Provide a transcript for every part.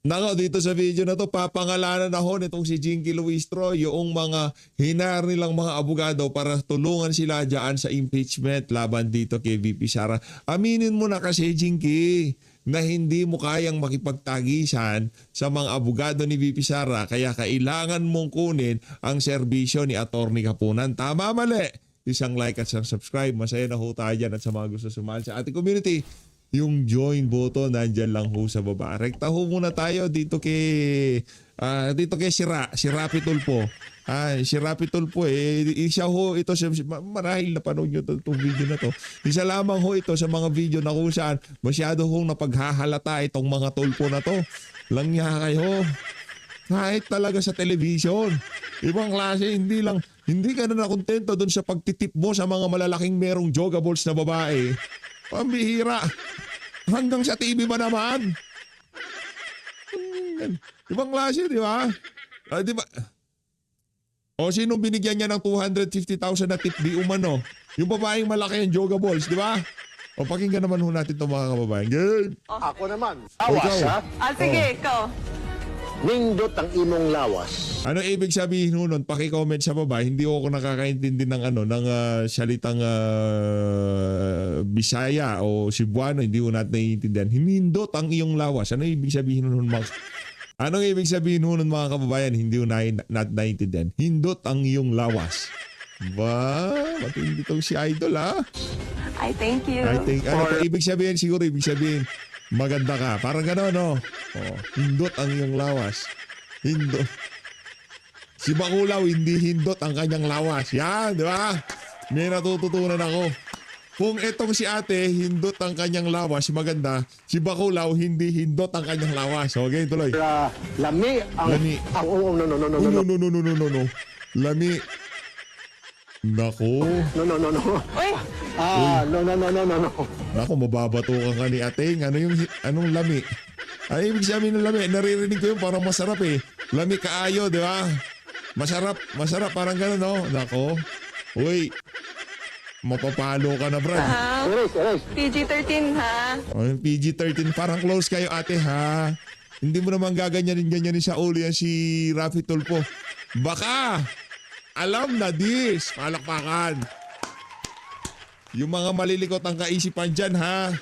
Nako, dito sa video na to, papangalanan ako nitong si Jinky Luistro, yung mga hinar nilang mga abogado para tulungan sila dyan sa impeachment laban dito kay VP Sara. Aminin mo na kasi, Jinky, na hindi mo kayang makipagtagisan sa mga abogado ni VP Sara, kaya kailangan mong kunin ang serbisyo ni Attorney Kapunan. Tama, mali? Isang like at isang subscribe. Masaya na ho tayo dyan at sa mga gusto sumali sa ating community. Yung join button nandyan lang ho sa baba. Rekta ho muna tayo dito kay si Rapi Tulfo. Si Rapi Tulfo isa ho ito marahil na panood nyo itong video na to. Isa lamang ho ito sa mga video na kung saan masyado hong napaghahalata itong mga tulpo na to. Langya kayo. Kahit talaga sa television. Ibang klase, hindi ka na nakontento doon sa pagtitip mo sa mga malalaking merong jogables na babae. Pambihira. Hanggang sa TV ba naman? Ibang klase, di ba? Di ba? O sino binigyan niya ng 250,000 na tip di umano? Yung babaeng malaki ang jogables, di ba? O pakinggan naman ho natin itong mga kababayan. Game! Ako naman. Ikaw. Lawas, ha? Sige, ikaw. Nindot ang imong lawas. Ano ibig sabihin nun? Paki-comment sa baba. Hindi ako nakakaintindi ng salitang Bisaya o Cebuano. Hindi ko natin naiintindihan. Hinindot ang iyong lawas. Ano ibig sabihin nun, mga... Anong ibig sabihin nun, mga kababayan? Hindi ko natin naiintindihan. Hindot ang iyong lawas. Ba? Matindi tong si Idol, ha? I thank you. I think, ibig sabihin, siguro ibig sabihin, maganda ka. Parang gano'n, no? Oh, hindot ang iyong lawas. Hindot. Si Bakulaw, hindi hindot ang kanyang lawas. Yan, di ba? May natututunan ako. Kung etong si ate, hindot ang kanyang lawas, maganda. Si Bakulaw, hindi hindot ang kanyang lawas. Okay, tuloy. Lami ang... Lami. Ang No. Lami. Nako. No. Uy, No. Nako, mababato ka ni ating. Anong lami? Ay, ibig sabihin ng lami. Naririnig ko yun, parang masarap eh. Lami kaayo, di ba? Masarap, parang gano'n, no? Nako. Uy, mapapalo ka na, Brad. Erase. PG-13 ha. Ay, PG-13, parang close kayo, ate, ha? Hindi mo naman gaganyanin sa ulo yan si Rafi Tulfo. Baka, alam na this. Palakpakan. Yung mga malilikot ang kaisipan dyan, ha?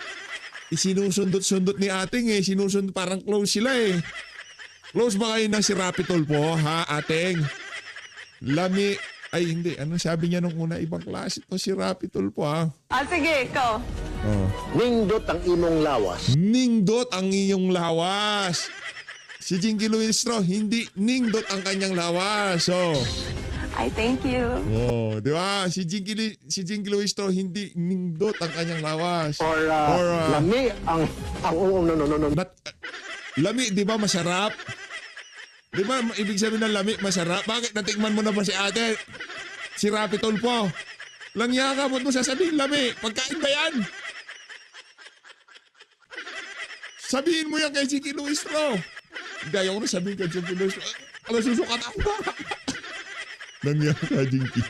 Isinusundot-sundot ni ating eh. Sinusundot, parang close sila eh. Close ba kayo na si Rapi Tulfo, ha, ating? Lami, ay hindi. Ano sabi niya nung una? Ibang klase to si Rapi Tulfo, ha? Sige, ikaw. Oh. Nindot ang imong lawas. Ningdot ang iyong lawas. Si Jinky Luistro, hindi ningdot ang kanyang lawas. Oh. I thank you. Oh, di ba? Si Jinky Luistro, hindi ningdot ang kanyang lawas. Or, lami ang... No. Lami, di ba masarap? Di ba ibig sabihin ng lami, masarap? Bakit natikman mo na ba si ate? Si Rapi Tulfo? Langya ka, ba't mo sasabihin lami? Pagkain ba yan? Sabihin mo yan kay Jinky Luistro. Gaya ko na sabihin kay Jinky Luistro. Alam, susukat ako. Langya ka, Jinky.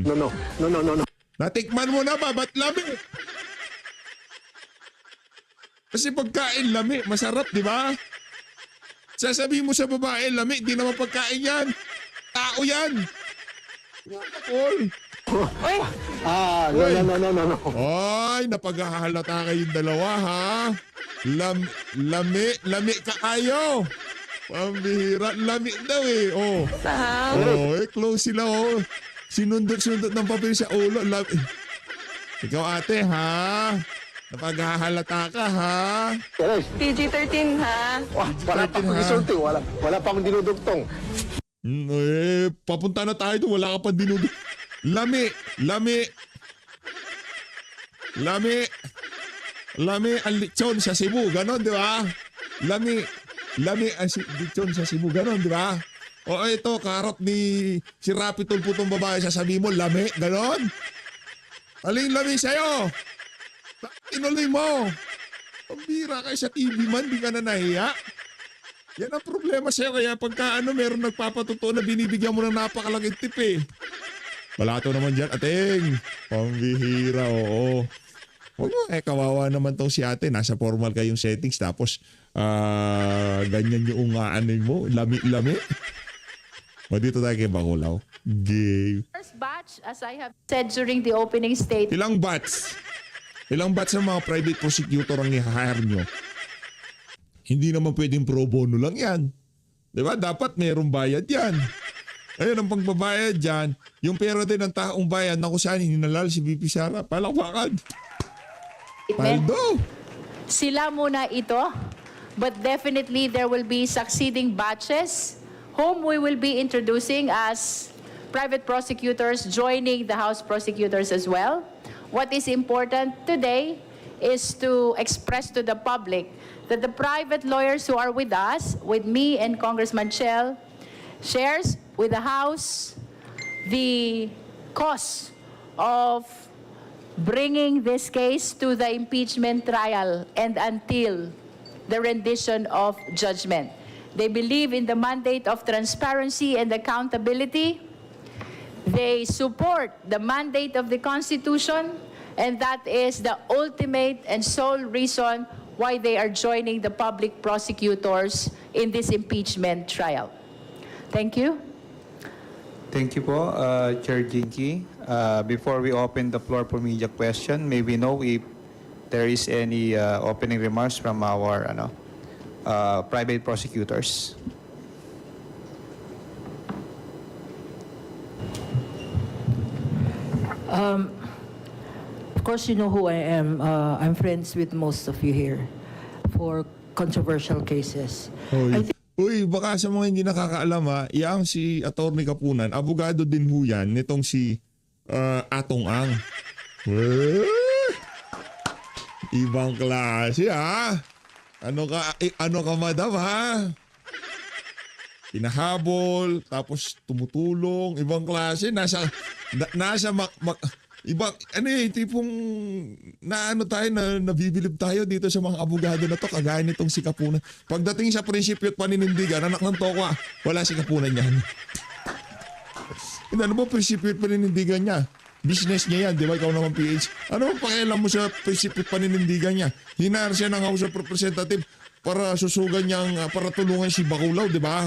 No. Natikman mo na ba? Ba't lami? Kasi pagkain lami, masarap, di ba? Sasabihin mo sa babae, lami, di naman pagkain yan. Tao yan. Nakakol. Uy, No. Ay, napaghahalata kayong dalawa, ha? Lami ka kayo. Pambihira, lami daw eh. Oh, saham. close sila, oh. Sinundot-sundot ng papel sa ulo. Ikaw, ate, ha? Napaghahalata ka, ha? Erase. PG-13 ha. Wala pa akong isulti. Wala pa akong dinudugtong. Papunta na tayo doon. Wala ka pang dinudog. Lami ang lechon sa Cebu. Ganon, di ba? Lami ang lechon sa Cebu. Ganon, di ba? O ito, karot ni si Rapi Tulfo tong babae. Sasabihin mo, lami. Ganon. Aling lami sa'yo. Tinuloy mo. Pambira kayo sa TV man, di ka na nahiya. Yan ang problema sa'yo. Kaya pagka meron nagpapatuto na binibigyan mo ng napakalaking tip eh. Balato naman dyan, ating. Pambihira, oo. Huwag mo, kawawa naman tong si ate. Nasa formal kayong settings tapos ganyan yung ungaanin mo. Lami-lami. O dito tayo kay Bakulaw. Gay. First batch, as I have said during the opening statement, Ilang batch? Ilang batch ng mga private prosecutor ang i-hire nyo? Hindi naman pwedeng pro bono lang yan. Diba? Dapat mayroong bayad yan. Ayun ang pagbabayad dyan. Yung pera din ng taong bayan na kung saan hinalal si VP Sara. Palakpakan. Paldo. sila muna ito, but definitely there will be succeeding batches whom we will be introducing as private prosecutors joining the House prosecutors as well. What is important today is to express to the public that the private lawyers who are with us, with me and Congressman Chell, shares with the House the cost of bringing this case to the impeachment trial and until the rendition of judgment. They believe in the mandate of transparency and accountability. They support the mandate of the Constitution, and that is the ultimate and sole reason why they are joining the public prosecutors in this impeachment trial. Thank you. Thank you po, Chair Jinky. Before we open the floor for media question, may we know if there is any opening remarks from our private prosecutors? Of course, you know who I am. I'm friends with most of you here for controversial cases. I think Uy, baka sa mga hindi nakakaalam ha, yang si Atty. Kapunan, abogado din ho yan, nitong si Atong Ang. Ibang klase ha. Ano ka madam ha? Pinahabol, tapos tumutulong, ibang klase, nasa ibang, tipong nabibilib tayo dito sa mga abogado na to, kagaya nitong si Kapunan. Pagdating sa prinsipyo at paninindigan, anak ng tokwa, wala si Kapunan yan. Ano ba prinsipyo at paninindigan niya? Business niya yan, di ba? Ikaw naman PH. Ano ba pakialam mo sa prinsipyo at paninindigan niya? Hinar siya ng House of Representative para susugan niyang, para tulungan si Bakulaw, di ba?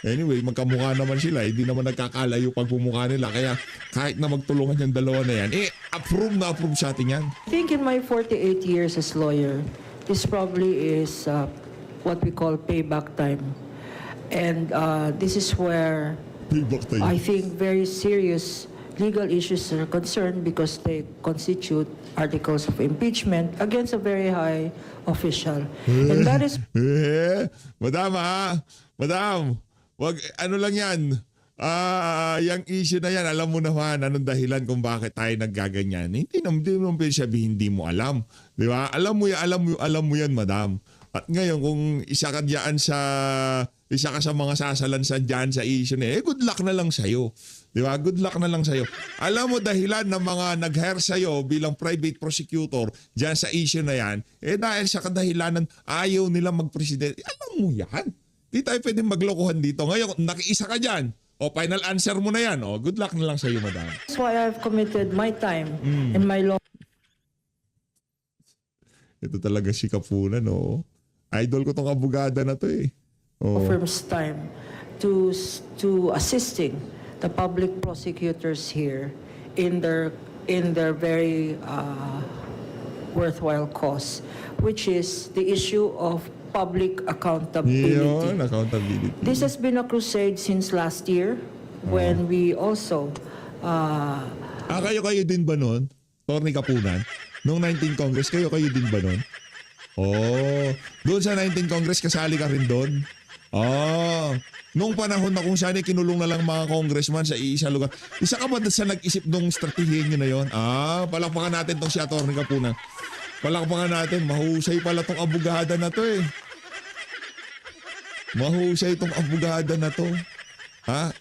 Anyway, magkamukha naman sila. Hindi naman nagkakalayo pag bumukha nila. Kaya kahit na magtulungan yung dalawa na yan, approve sa atin yan. think in my 48 years as lawyer, this probably is what we call payback time. And this is where Payback tayo. I think very serious legal issues are concerned because they constitute articles of impeachment against a very high official. And that is Madam ha? Madam, wag, ano lang yan. Yung issue na yan, alam mo naman anong dahilan kung bakit tayo naggaganyan. Hindi naman pwede sabihin hindi mo alam. Di ba? Alam mo yan, madam. At ngayon, kung isa ka sa mga sasalansan dyan sa issue na good luck na lang sa'yo. Di ba? Good luck na lang sa'yo. Alam mo dahilan ng mga nag-hire sa'yo bilang private prosecutor dyan sa issue na yan, dahil sa kadahilanan ayaw nila magpresidente. Alam mo yan. Di tayo pwedeng maglokohan dito. Ngayon, nakiisa ka dyan. O, final answer mo na yan. O, good luck na lang sa'yo, madam. why I've committed my time and my law Ito talaga si Kapunan, no? Idol ko tong abogada na to eh. Oh. firm's time to assisting the public prosecutors here in their very worthwhile cause, which is the issue of public accountability. Yun, accountability. This has been a crusade since last year when we also Kayo din ba nun? Atty. Kapunan? Noong 19 Congress, kayo din ba nun? Oh, doon sa 19 Congress, kasali ka rin doon? Oh, noong panahon na kung saan kinulong na lang mga congressman sa iisa lugar. Isa ka ba sa nag-isip nung strategiya nyo na yon? Palakpakan natin tong si Atty. Kapunan. Palakpakan natin, mahusay pala tong abogada na to eh. Mahusay tong abogada na to. Ha?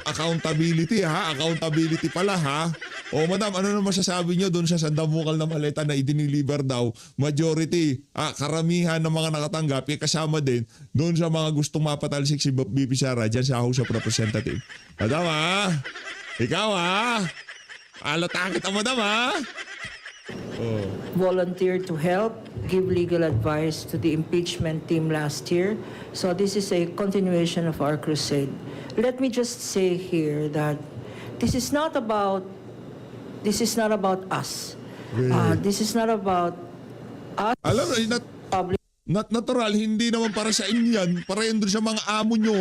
Accountability ha? Accountability pala ha? O madam, ano naman masasabi nyo doon sa sandamukal na maleta na idiniliver daw? Majority, karamihan ng mga nakatanggap, kasama din doon sa mga gustong mapatalsik si BP Sara dyan sa House of Representative. Madam ha? Ikaw ha? Alata kita madam ha? volunteered to help give legal advice to the impeachment team last year. So this is a continuation of our crusade. Let me just say here that this is not about us. This is not about us, Alam mo, public. natural, hindi naman para sa inyo yan. Para yun doon sa mga amo nyo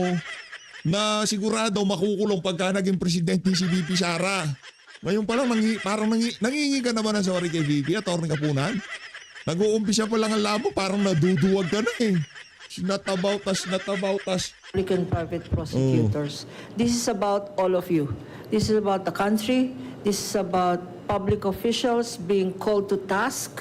na sigurado makukulong pagka naging presidente si VP Sara. Ngayon pa lang, nangingi ka naman ng sorry kay VP, Atty. Kapunan. Nag-uumpisa pa lang ang labo, parang naduduwag ka na eh. Not about us. Public and private prosecutors. This is about all of you. This is about the country. This is about public officials being called to task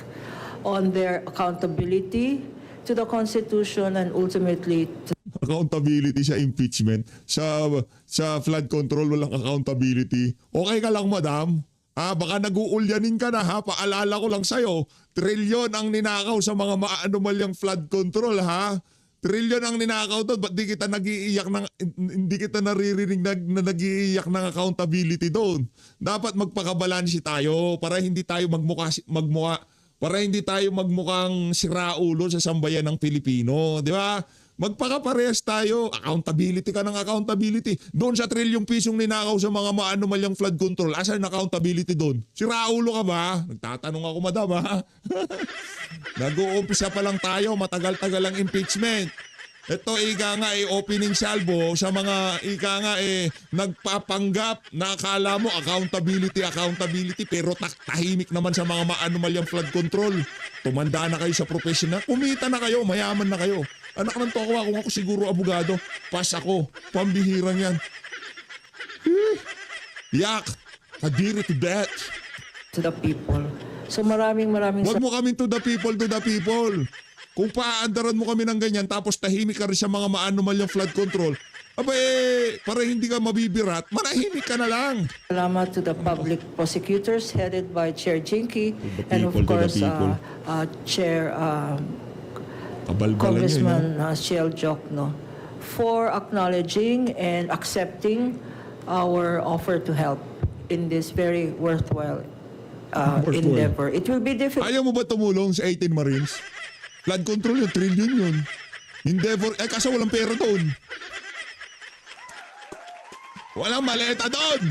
on their accountability to the Constitution and ultimately to Accountability sa impeachment. Sa flood control, walang accountability. Okay ka lang, madam? Baka nag-uulyanin ka na ha. Paalala ko lang sa'yo, trilyon ang ninakaw sa mga maanomalyang flood control ha. Trilyon ang ninakaw doon. Ba't di kita nag-iiyak hindi kita naririnig na nag-iiyak ng accountability doon? Dapat magpakabalansi tayo para hindi tayo para hindi tayo magmukhang siraulo sa sambayan ng Pilipino. Di ba? Magpakaparehas tayo. Accountability ka ng accountability. Doon sa trilyong pisong ninakaw sa mga maanomalyang flood control, asan ang accountability doon? Siraulo ka ba? Nagtatanong ako, madam ha? Nag-uumpisa pa lang tayo, matagal-tagal ang impeachment. Ito ika nga opening salvo sa mga ika nga nagpapanggap na akala mo accountability pero tahimik naman sa mga maanomalyang flood control. Tumanda na kayo sa professional, kumita na kayo, mayaman na kayo. Anak ng tokwa, kung ako siguro abogado, pas ako, pambihirang yan. Yak, kadiri to death. to the people. So maraming Huwag mo kami to the people. Kung paaandaran mo kami ng ganyan tapos tahimik ka rin sa mga maanomalyang flood control, para hindi ka mabibirat, manahimik ka na lang. salamat to the public prosecutors headed by Chair Jinky and of people, to the course people. Chair Kabalbalan Congressman Shell Jokno for acknowledging and accepting our offer to help in this very worthwhile endeavor. It will be difficult. Ayaw mo ba tumulong sa 18 Marines? Flood control yun, trillion yun. Endeavor, kaso walang pera doon. Walang maleta doon!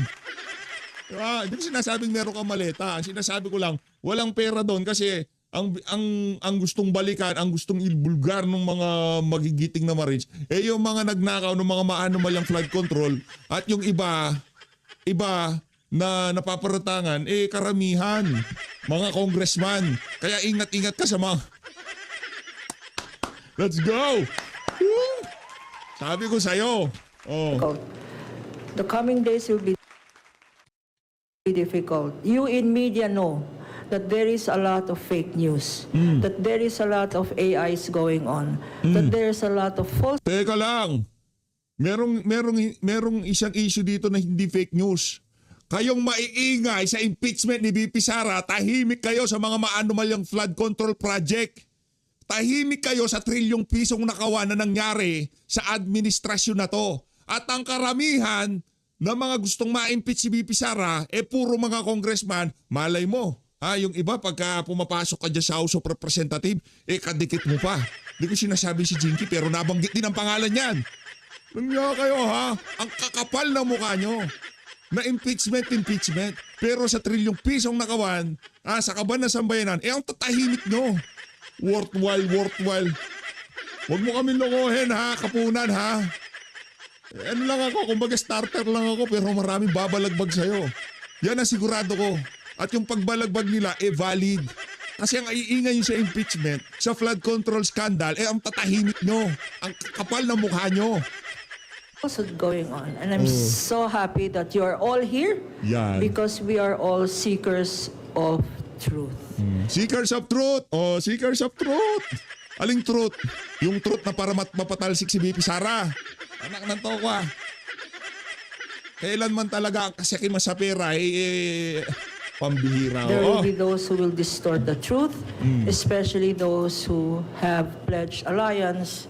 Hindi ko sinasabing meron kang maleta. Ang sinasabi ko lang, walang pera doon kasi ang gustong balikan, ang gustong ibulgar ng mga magigiting na Marines, yung mga nagnakaw ng mga maanomalyang flood control at yung iba na napaparatangan, karamihan, mga congressman. Kaya ingat-ingat ka sa mga... Let's go! Woo! Sabi ko sa'yo. Oh. The coming days will be difficult. You in media know that there is a lot of fake news, that there is a lot of AIs going on, that there is a lot of false Teka lang. Merong isang issue dito na hindi fake news. Kayong maiingay sa impeachment ni VP Sara, tahimik kayo sa mga maanomalyang flood control project. Tahimik kayo sa trilyong pisong nakawa na nangyari sa administrasyon na to. At ang karamihan na mga gustong ma-impeach si VP Sara, puro mga congressman, malay mo. Yung iba pagka pumapasok ka dyan sa House of Representative, kadikit mo pa. Hindi ko sinasabi si Jinky pero nabanggit din ang pangalan niyan. Nandiyan kayo ha, ang kakapal na mukha nyo. Na impeachment. Pero sa trilyong pisong nakawan, sa kaban na sambayanan, ang tatahimik nyo. Worthwhile. Huwag mo kami lokohin ha, kapunan ha. Ano lang ako, kumbaga starter lang ako pero maraming babalagbag sa'yo. Yan ang sigurado ko. At yung pagbalagbag nila, valid. Kasi ang iingay nyo sa impeachment, sa flood control scandal, ang tatahimik nyo. Ang kapal na mukha nyo. also going on. And I'm so happy that you are all here Yan. because we are all seekers of truth. Seekers of truth. Seekers of truth. Aling truth? Yung truth na para mapatalsik si VP Sara. Anak ng tokwa. Kailan man talaga ang kasakin mo sa pera, pambihira. There will be those who will distort the truth, especially those who have pledged alliance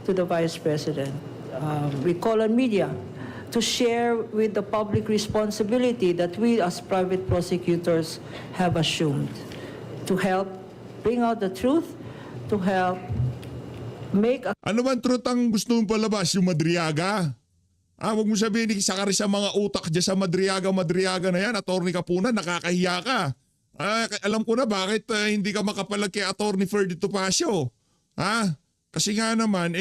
to the Vice President. We call on media to share with the public responsibility that we as private prosecutors have assumed. to help bring out the truth, to help make a Ano bang truth ang gusto mong palabas? Yung Madriaga? Huwag mo sabihin, isa ka rin sa mga utak dyan sa Madriaga na yan. Attorney Kapunan, nakakahiya ka. Alam ko na bakit hindi ka makapalag kay Attorney Ferdy Topacio. Kasi nga naman,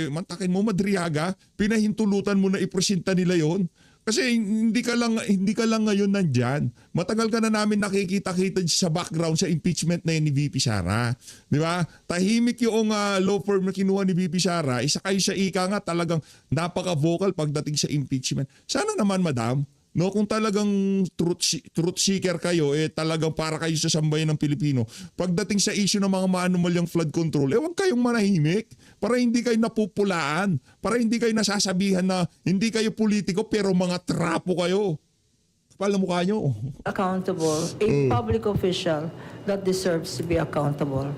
mantakin mo Madriaga, pinahintulutan mo na ipresenta nila yon. Kasi hindi ka lang ngayon nandyan. Matagal ka na namin nakikita-kita sa background sa impeachment na yun ni VP Sara. Di ba? Tahimik yung law firm na kinuha ni VP Sara. Isa kayo sa ika nga talagang napaka-vocal pagdating sa impeachment. Sana naman, madam, no, kung talagang truth seeker kayo, talagang para kayo sa sambayan ng Pilipino, pagdating sa issue ng mga maanumalyang flood control, huwag kayong manahimik para hindi kayo napupulaan, para hindi kayo nasasabihan na hindi kayo politiko pero mga trapo kayo. Kapal na mukha nyo. accountable, a public official that deserves to be accountable.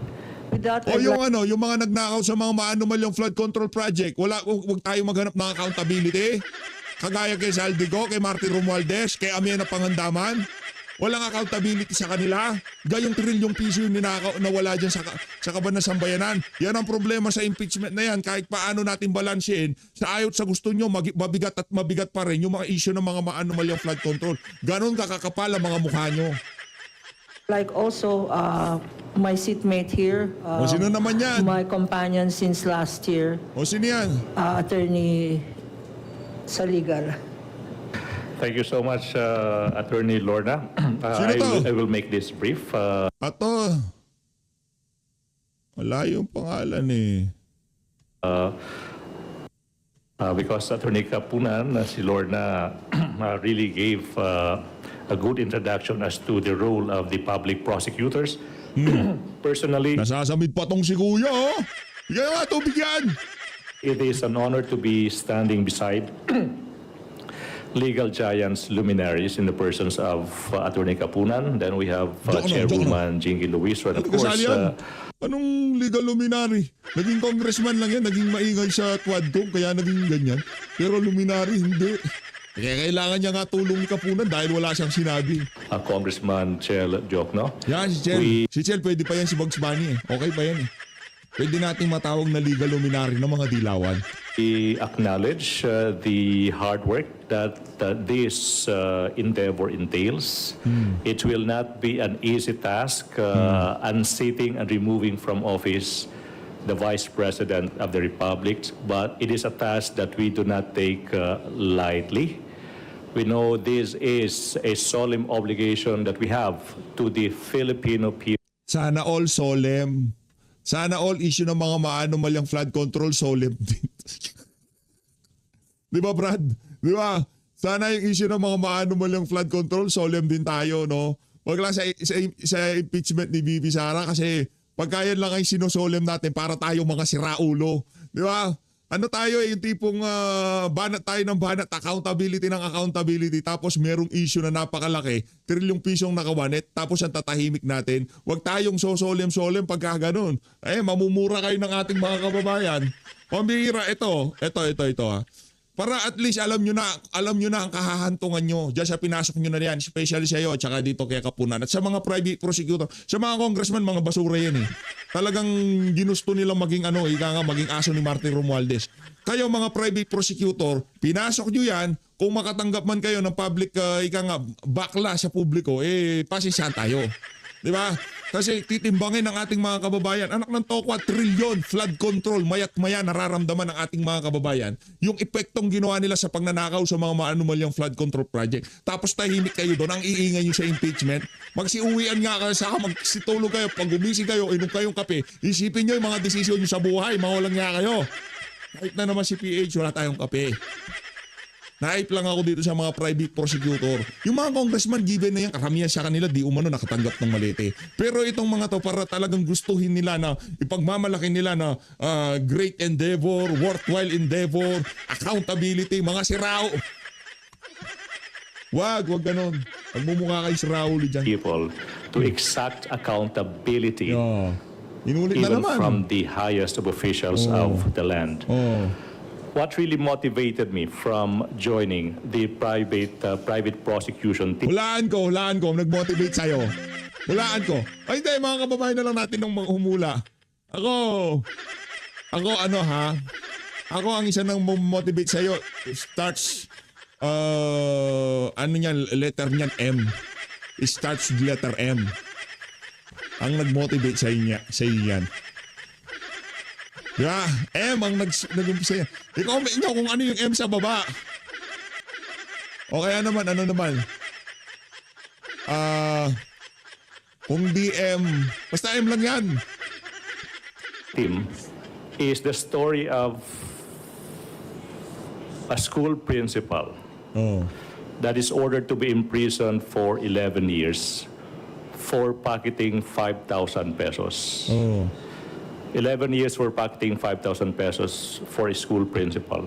With that, O I'd yung yung mga nagnakaw sa mga maanumalyang flood control project, huwag tayo maghanap ng accountability. Kagaya kay Saldico, kay Martin Romualdez, kay Amiena Pangandaman. Walang accountability sa kanila. Gayong trilyong piso yung ninakaw na wala dyan sa kaban ng sambayanan. Yan ang problema sa impeachment na yan. Kahit paano natin balansin, sa ayot sa gusto nyo, mabigat at mabigat pa rin yung mga issue ng mga maanumalyang flood control. Ganon kakakapal ang mga mukha nyo. like also my seatmate here, O sino naman yan? my companion since last year, O sino yan? Attorney Saligal. Thank you so much, Attorney Lorna. Sino to? I will make this brief. Ato. Wala yung pangalan Because Attorney Kapunan, si Lorna, really gave a good introduction as to the role of the public prosecutors. Personally, Nasasamid pa tong si Kuya, oh. Bigyan nga, tubig yan. it is an honor to be standing beside legal giants, luminaries in the persons of Attorney Kapunan. Then we have Joke na, Chairwoman Jingy Luis, and of course, Kasali yan. Anong legal luminary? Naging congressman lang yan, naging maingay sa Twadcom, kaya naging ganyan. Pero luminary, hindi. Kaya kailangan niya nga tulong ni Kapunan dahil wala siyang sinabi. Congressman Chel Jokno. Yan, si Chel. Si Chel, pwede pa yan si Bugs Bunny eh. Okay pa yan eh. Pwede nating matawag na legal luminary ng mga dilawan. We acknowledge the hard work that this endeavor entails. It will not be an easy task unseating and removing from office the Vice President of the Republic, but it is a task that we do not take lightly. We know this is a solemn obligation that we have to the Filipino people. Sana all solemn. Sana all issue ng mga maanumalyang flood control solemn din. Di ba, Brad? Di ba? Sana yung issue ng mga maanumalyang flood control solemn din tayo, no? Wag lang sa impeachment ni Bibi Sara kasi pagkayan lang ay sinosolemn natin para tayo mga siraulo. Di ba? Ano tayo yung tipong banat tayo ng banat, accountability ng accountability, tapos merong issue na napakalaki, trilyong pisong nakawanet, tapos ang tatahimik natin. Huwag tayong sosolem-solem pagka ganun. Mamumura kayo ng ating mga kababayan. Pambihira, ito ha. Para at least alam nyo na ang kahahantungan nyo diyan sa pinasok nyo na yan, especially sa iyo at saka dito kay Kapunan. At sa mga private prosecutor, sa mga congressman, mga basura yan eh. Talagang ginusto nilang maging maging aso ni Martin Romualdez. Kayo mga private prosecutor, pinasok nyo yan, kung makatanggap man kayo ng public bakla sa publiko, pasensyahan tayo. Di ba? Kasi titimbangin ng ating mga kababayan. Anak ng tokwa, trilyon, flood control, mayak-maya nararamdaman ng ating mga kababayan yung epektong ginawa nila sa pagnanakaw sa mga maanumalyang flood control project. Tapos tahimik kayo doon, ang iingay nyo sa impeachment. Magsiuwian nga kayo, saka magsitulog kayo, pag gumising kayo, inom kayong kape, isipin nyo yung mga desisyon nyo sa buhay, mawalang nga kayo. Kahit na naman si PH, wala tayong kape. Naip lang ako dito sa mga private prosecutor. Yung mga congressman, given na yan, karamihan sa kanila, di umano nakatanggap ng malete. Pero itong mga to, para talagang gustuhin nila na, ipagmamalaki nila na great endeavor, worthwhile endeavor, accountability, mga sirao. Wag ganun. Pagmumukha kay sirao dyan. People to exact accountability Inulit na even naman. from the highest of officials of the land. What really motivated me from joining the private prosecution team Hulaan ko, nag-motivate sa'yo. Hulaan ko. Ay, hindi, mga kababayan na lang natin ng mga humula. Ako ano ha? Ako ang isa nang motivate sa'yo. Starts, ano niyan, letter niyan, M. It starts with letter M. Ang nag-motivate sa iyo yan. Diba? M ang nag-umpisa yan. I-comment nyo kung ano yung M sa baba. O kaya naman, ano naman? Kung DM, basta M lang yan. Team is the story of a school principal Oh. that is ordered to be imprisoned for 11 years for pocketing 5,000 pesos. Oh. 11 years for pocketing 5,000 pesos for a school principal.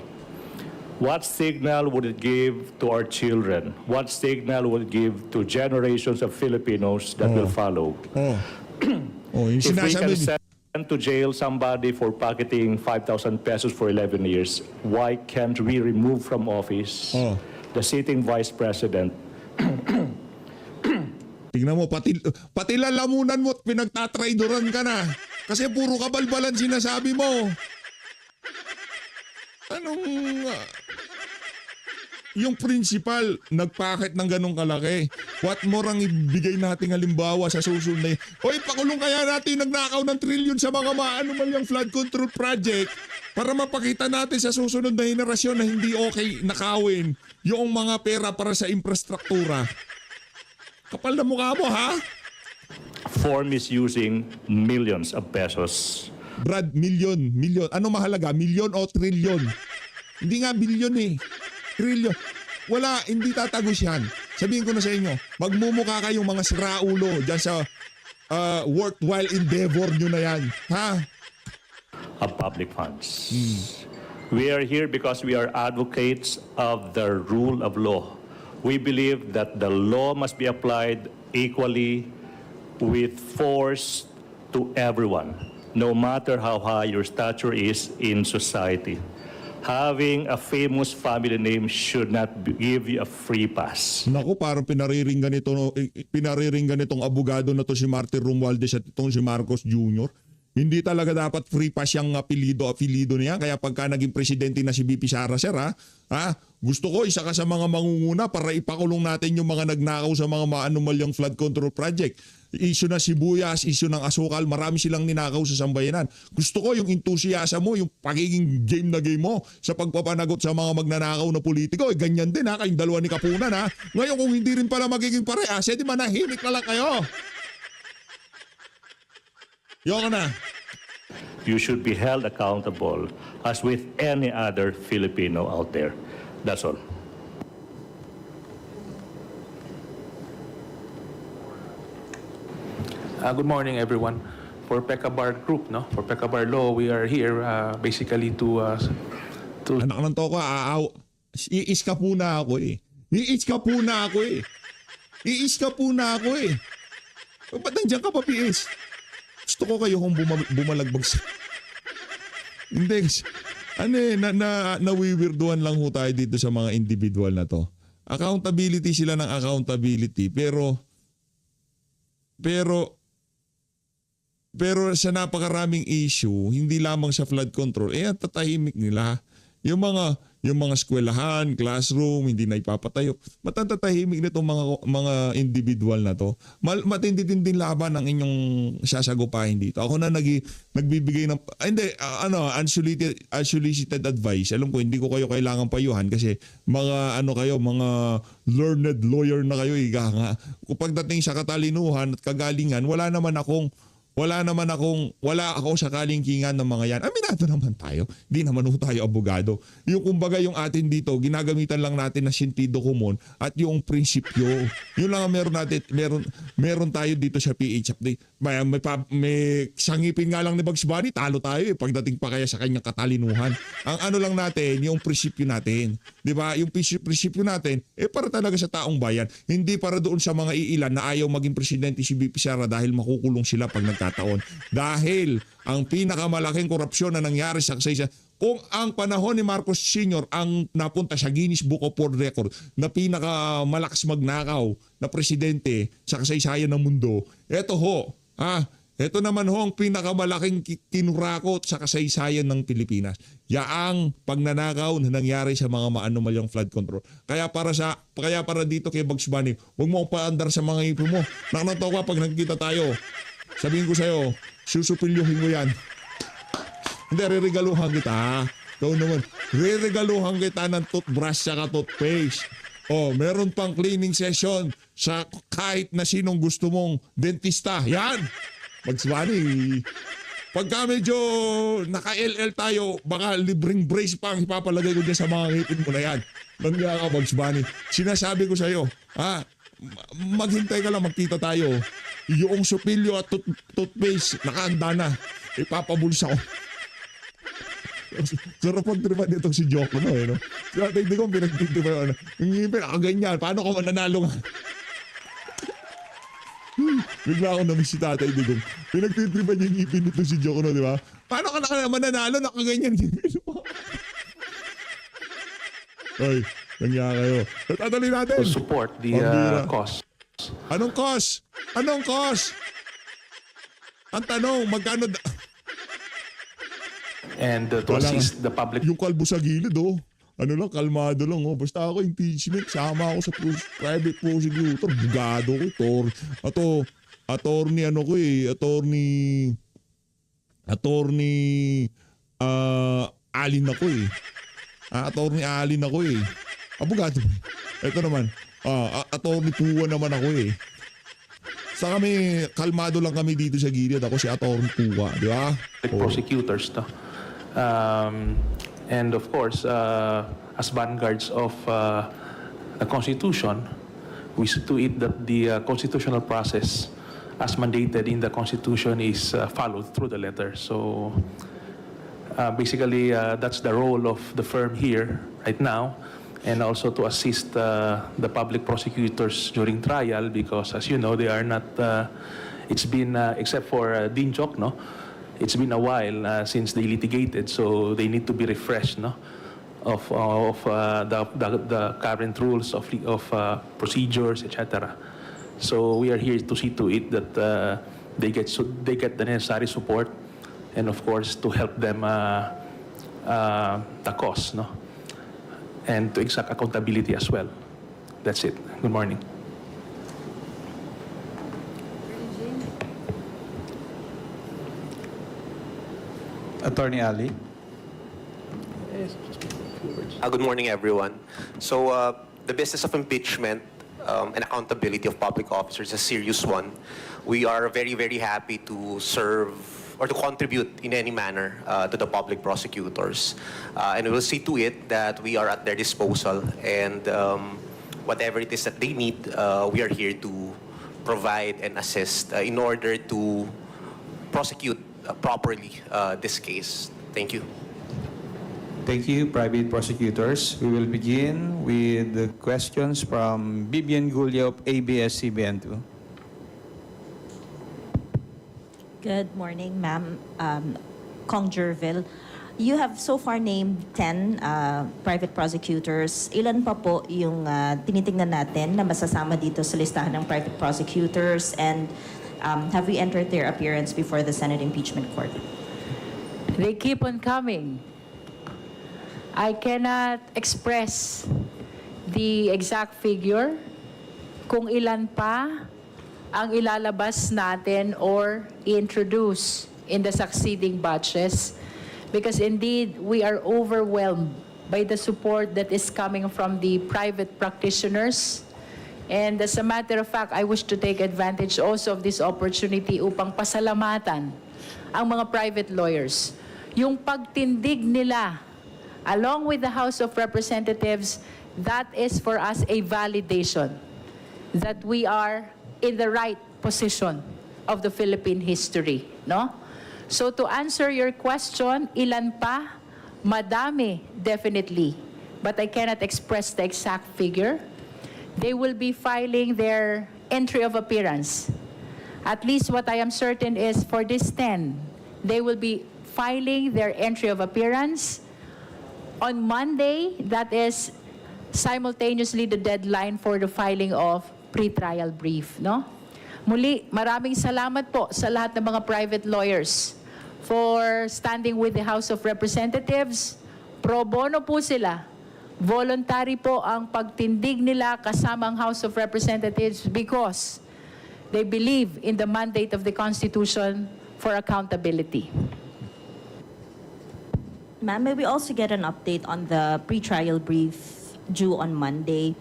What signal would it give to our children? What signal would it give to generations of Filipinos that will follow? Oh. Oh, yung If we can sinasabi. send to jail somebody for pocketing 5,000 pesos for 11 years, why can't we remove from office Oh. the sitting vice president? Tingnan mo, pati lalamunan mo at pinagtatraidoran ka na. Kasi puro kabalbalan sinasabi mo. Anong... yung principal, nagpakit ng ganong kalaki. What more ang ibigay nating halimbawa sa susunod na yun? Hoy, pakulong kaya natin nagnakaw ng trilyon sa mga maanumalyang flood control project para mapakita natin sa susunod na henerasyon na hindi okay nakawin yung mga pera para sa infrastruktura. Kapal na mukha mo, ha? For misusing millions of pesos. Brad, milyon. Ano mahalaga? Milyon o trilyon? Hindi nga bilyon eh. Trilyon. Wala, hindi tatagos yan. Sabihin ko na sa inyo, magmumukha kayong mga siraulo dyan sa worthwhile endeavor nyo na yan. Ha? Of public funds. We are here because we are advocates of the rule of law. We believe that the law must be applied equally with force to everyone, no matter how high your stature is in society. Having a famous family name should not give you a free pass. Naku, parang pinariringgan itong abogado na to si Martin Romualdez at itong si Marcos Jr. Hindi talaga dapat free pass yung apelido niya. Kaya pagka naging presidente na si BP Sara, sir, gusto ko isa ka sa mga mangunguna para ipakulong natin yung mga nagnakaw sa mga maanumalyang flood control project. Issue na sibuyas, issue ng asukal, marami silang ninakaw sa sambayanan. Gusto ko yung enthusiasm mo, yung pagiging game na game mo sa pagpapanagot sa mga magnanakaw na politiko. Ganyan din kayong dalawa ni Kapunan Ngayon kung hindi rin pala magiging parehas, di manahimik na lang kayo. Yoko na. You should be held accountable as with any other Filipino out there. That's all. Good morning, everyone. For Pekabar Group, for Pekabar Law, we are here basically to Anak ng toko, iiska po na ako eh. Iiska po na ako eh. Ba't nandiyan ka pa, PS? Gusto ko kayo kung bumalagbag sa... Hindi. Nawiwirduhan lang ho tayo dito sa mga individual na to. Accountability sila ng accountability. Pero sa napakaraming issue, hindi lamang sa flood control, tatahimik nila. Yung mga eskwelahan, classroom, hindi na ipapatayo. Matatahimik nitong mga individual na to. Matindi-tinding laban ang inyong sasagupahin dito. Ako na nagbibigay ng unsolicited advice. Alam ko hindi ko kayo kailangan payuhan kasi mga mga learned lawyer na kayo ika nga. Kapag dating sa katalinuhan at kagalingan, wala akong sakaling kingan ng mga yan. Aminado naman tayo. Di naman tayo abogado. Yung kumbaga yung atin dito, ginagamitan lang natin na sentido komon at yung prinsipyo. Yun lang ang meron tayo dito sa PH. May sangipin nga lang ni Bugs Bunny, talo tayo pagdating pa kaya sa kanyang katalinuhan. Ang ano lang natin, yung prinsipyo natin. Di ba? Yung prinsipyo natin, para talaga sa taong bayan. Hindi para doon sa mga iilan na ayaw maging presidente si BP Sara dahil makukulong sila pag nagka pagkakataon. Dahil ang pinakamalaking korupsyon na nangyari sa kasaysayan, kung ang panahon ni Marcos Sr. ang napunta sa Guinness Book of World Record na pinakamalakas magnakaw na presidente sa kasaysayan ng mundo, ito naman ho ang pinakamalaking kinurakot sa kasaysayan ng Pilipinas. Yaang pagnanakaw na nangyari sa mga maanomalyang flood control. Kaya para dito kay Bugs Bunny, huwag mo paandar sa mga ipon mo. Nakanato ka pag nagkita tayo. Sabihin ko sa'yo, susupilyuhin ko yan. Hindi, reregaluhan kita. Ikaw naman, reregaluhan kita ng toothbrush at toothpaste. Meron pang cleaning session sa kahit na sinong gusto mong dentista. Yan! Bugs Bunny, pagka medyo naka-LL tayo, baka libreng brace pa ang ipapalagay ko dyan sa mga ngipin mo na yan. Nandiyan ka, Bugs Bunny. Sinasabi ko sa'yo, maghintay ka lang, magkita tayo. Yung supilyo at toothpaste, nakaanda na. Ipapabulsa ko. Sarap pagtripan nitong si Joko, no? No? Tatay di ko pinagtitripan. Yung ngipin, ganyan. Paano ka mananalo nga? Bigla ako namiss si Tatay Digong. Pinagtitripan yung ngipin nito si Joko, no? Di ba? Paano ka mananalo? Nakaganyan ngipin mo. Ay, nangyari kayo. Tatuloy natin. To support the cause. Anong cause? Anong cause? Ang tanong, magkano... And to Wala assist nga. the public Yung kalbo sa gilid, ano lang, kalmado lang. Basta ako impeachment, sama ako sa private prosecutor. Bugado ko, attorney Alin ako eh. Attorney Alin ako eh. Abogado. Ito naman, attorney Puwa naman ako eh. Sa kami, kalmado lang kami dito sa gilid. Ako si attorney Puwa, di ba? prosecutors, no? And of course, as vanguards of the Constitution, we see to it that the constitutional process, as mandated in the Constitution, is followed through the letter. So basically, that's the role of the firm here right now, and also to assist the public prosecutors during trial, because as you know, they are not, it's been, except for Dean Joc, no? It's been a while since they litigated, so they need to be refreshed, no, of the current rules of procedures, etc. So we are here to see to it that they get the necessary support, and of course to help them the cause, no, and to exact accountability as well. That's it. Good morning. Attorney Ali. Good morning, everyone. So, the business of impeachment and accountability of public officers is a serious one. We are very, very happy to serve or to contribute in any manner to the public prosecutors. And we will see to it that we are at their disposal, and whatever it is that they need, we are here to provide and assist in order to prosecute properly this case. Thank you. Thank you, private prosecutors. We will begin with the questions from Bibian Gulia of ABS-CBN2. Good morning, ma'am. Kong Jervil. You have so far named 10 private prosecutors. Ilan pa po yung tinitingnan natin na masasama dito sa listahan ng private prosecutors, and have we entered their appearance before the Senate Impeachment Court? They keep on coming. I cannot express the exact figure kung ilan pa ang ilalabas natin or introduce in the succeeding batches, because indeed we are overwhelmed by the support that is coming from the private practitioners. And as a matter of fact, I wish to take advantage also of this opportunity upang pasalamatan ang mga private lawyers. Yung pagtindig nila along with the House of Representatives, that is for us a validation that we are in the right position of the Philippine history, no? So to answer your question, ilan pa? Madami, definitely. But I cannot express the exact figure. They will be filing their entry of appearance At least what I am certain is for this 10, they will be filing their entry of appearance on Monday. That is simultaneously the deadline for the filing of pre-trial brief, no? Muli, maraming salamat po sa lahat ng mga private lawyers for standing with the House of Representatives. Pro bono po sila. Voluntary po ang pagtindig nila kasama ang House of Representatives because they believe in the mandate of the Constitution for accountability. Ma'am, may we also get an update on the pre-trial brief due on Monday?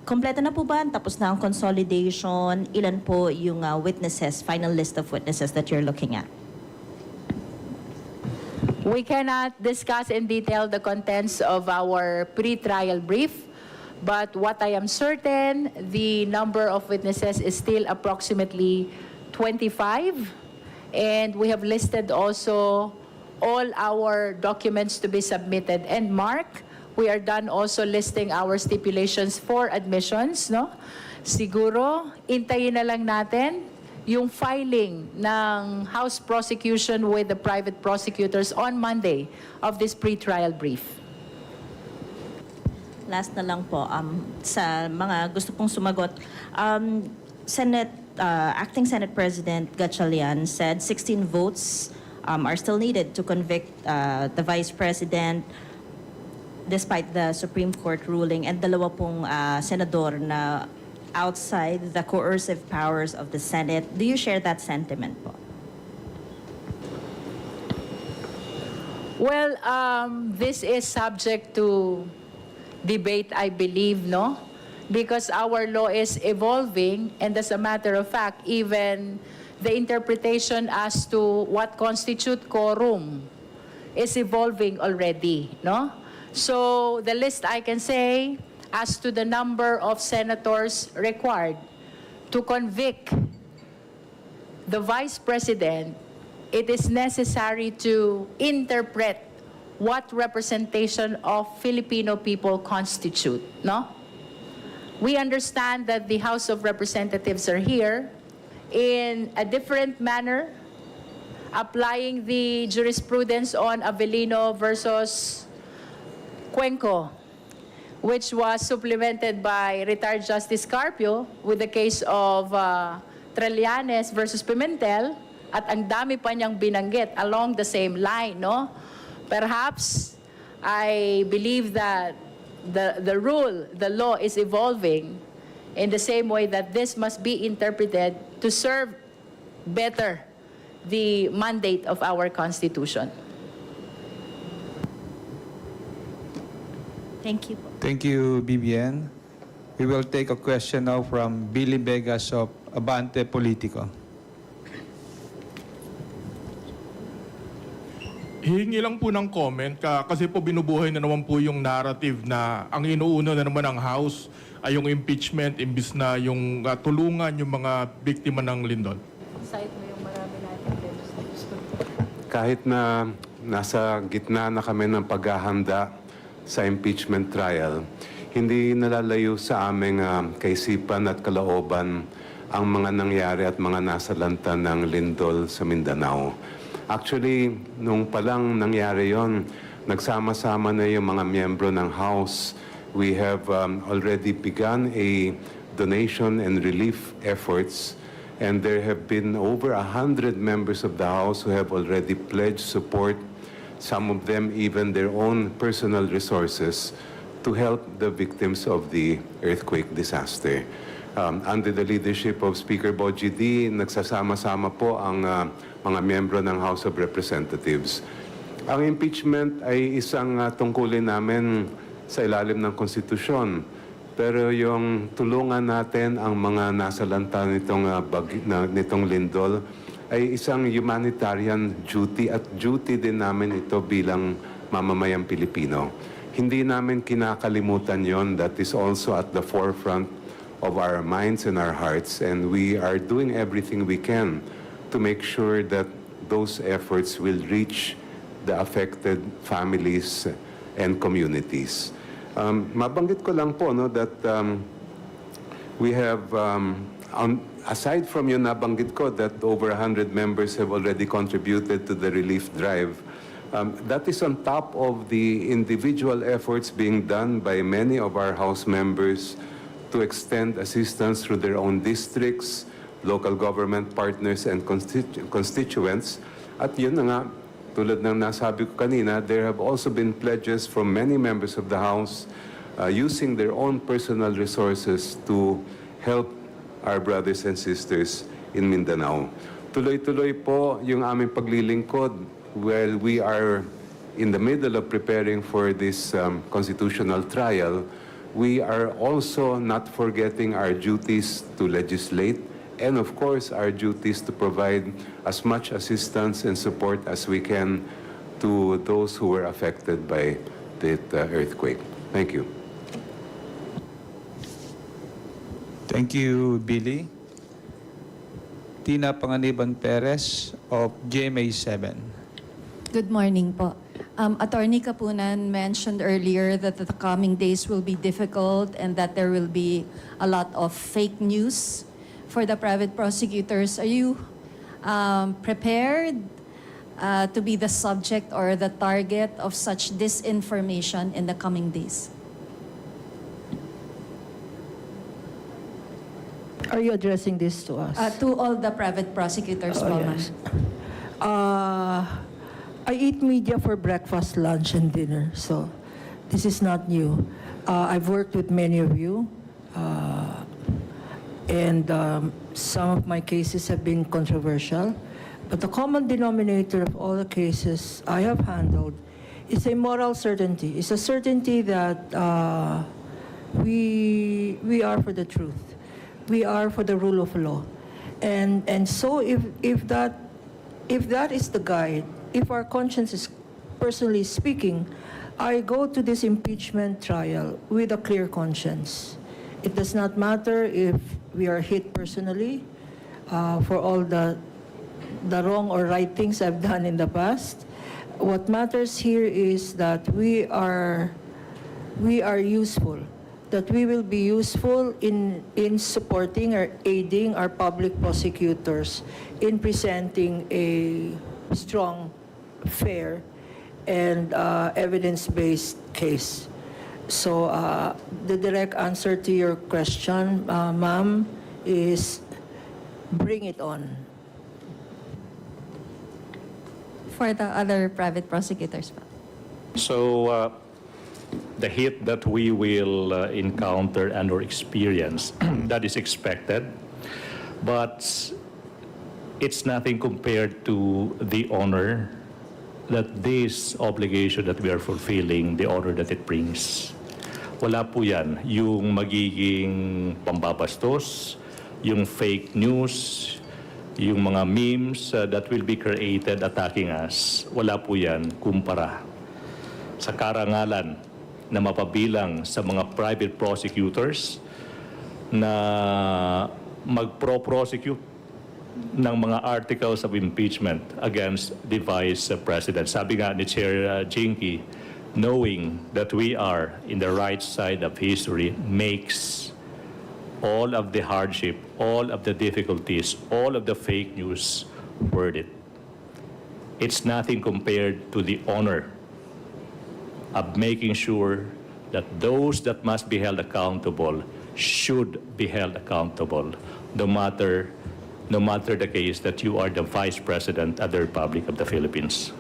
Kompleto na po ba? Tapos na ang consolidation? Ilan po yung witnesses, final list of witnesses that you're looking at? We cannot discuss in detail the contents of our pre-trial brief, but what I am certain, the number of witnesses is still approximately 25, and we have listed also all our documents to be submitted. And Mark, we are done also listing our stipulations for admissions, no? Siguro, intayin na lang natin yung filing ng House prosecution with the private prosecutors on Monday of this pre-trial brief. Last na lang po, sa mga gusto pong sumagot, Acting Senate President Gatchalian said 16 votes are still needed to convict the Vice President despite the Supreme Court ruling, and dalawa pong senador na outside the coercive powers of the Senate. Do you share that sentiment po? Well, this is subject to debate, I believe, no? Because our law is evolving, and as a matter of fact, even the interpretation as to what constitutes quorum is evolving already, no? So the list I can say as to the number of senators required to convict the Vice President, it is necessary to interpret what representation of Filipino people constitute, no? We understand that the House of Representatives are here in a different manner, applying the jurisprudence on Avellino versus Cuenco, which was supplemented by retired Justice Carpio with the case of Trillanes versus Pimentel, at ang dami pa niyang binanggit along the same line, no? Perhaps, I believe that the law is evolving in the same way that this must be interpreted to serve better the mandate of our Constitution. Thank you po. Thank you, BBN. We will take a question now from Billy Vegas of Abante Politico. Hihingi lang po ng comment kasi po binubuhay na naman po yung narrative na ang inuuna na naman ng House ay yung impeachment imbis na yung tulungan yung mga biktima ng Lindol. Cite mo yung marami natin Kahit na nasa gitna na kami ng paghahanda sa impeachment trial, hindi nalalayo sa aming kaisipan at kalooban ang mga nangyari at mga nasalanta ng Lindol sa Mindanao. Actually, nung palang nangyari yon, nagsama-sama na yung mga miyembro ng House. We have already begun a donation and relief efforts, and there have been over 100 members of the House who have already pledged support, some of them even their own personal resources, to help the victims of the earthquake disaster. Under the leadership of Speaker Bogie D, nagsasama-sama po ang mga miyembro ng House of Representatives. Ang impeachment ay isang tungkulin namin sa ilalim ng konstitusyon. Pero yung tulungan natin ang mga nasalanta nitong lindol ay isang humanitarian duty, at duty din namin ito bilang mamamayang Pilipino. Hindi namin kinakalimutan yon. That is also at the forefront of our minds and our hearts, and we are doing everything we can to make sure that those efforts will reach the affected families and communities. Mabanggit ko lang po that we have aside from yung nabanggit ko that over 100 members have already contributed to the relief drive, that is on top of the individual efforts being done by many of our House members to extend assistance through their own districts, local government partners, and constituents. At yun na nga, tulad ng nasabi ko kanina, there have also been pledges from many members of the House using their own personal resources to help our brothers and sisters in Mindanao. Tuloy-tuloy po yung aming paglilingkod while we are in the middle of preparing for this constitutional trial. We are also not forgetting our duties to legislate and of course our duties to provide as much assistance and support as we can to those who were affected by that earthquake. Thank you. Thank you, Billy. Tina Panganiban Perez of GMA7. Good morning po. Attorney Kapunan mentioned earlier that the coming days will be difficult and that there will be a lot of fake news for the private prosecutors. Are you prepared to be the subject or the target of such disinformation in the coming days? Are you addressing this to us? To all the private prosecutors po, ma'am. Yes. I eat media for breakfast, lunch, and dinner, so this is not new. I've worked with many of you, and some of my cases have been controversial, but the common denominator of all the cases I have handled is a moral certainty. It's a certainty that we are for the truth. We are for the rule of law. And so if that is the guide, if our conscience is personally speaking, I go to this impeachment trial with a clear conscience. It does not matter if we are hit personally for all the wrong or right things I've done in the past. What matters here is that we are useful, that we will be useful in supporting or aiding our public prosecutors in presenting a strong, fair, and evidence-based case. So the direct answer to your question, ma'am, is bring it on. For the other private prosecutors po. So the hit that we will encounter and or experience, that is expected, but it's nothing compared to the honor that this obligation that we are fulfilling, the honor that it brings. Wala po yan. Yung magiging pambabastos, yung fake news, yung mga memes that will be created attacking us, wala po yan kumpara sa karangalan na mapabilang sa mga private prosecutors na magpro-prosecute ng mga articles of impeachment against the Vice President. Sabi nga ni Chair Jinky, knowing that we are in the right side of history makes all of the hardship, all of the difficulties, all of the fake news worth it. It's nothing compared to the honor of making sure that those that must be held accountable should be held accountable, no matter the case that you are the Vice President of the Republic of the Philippines.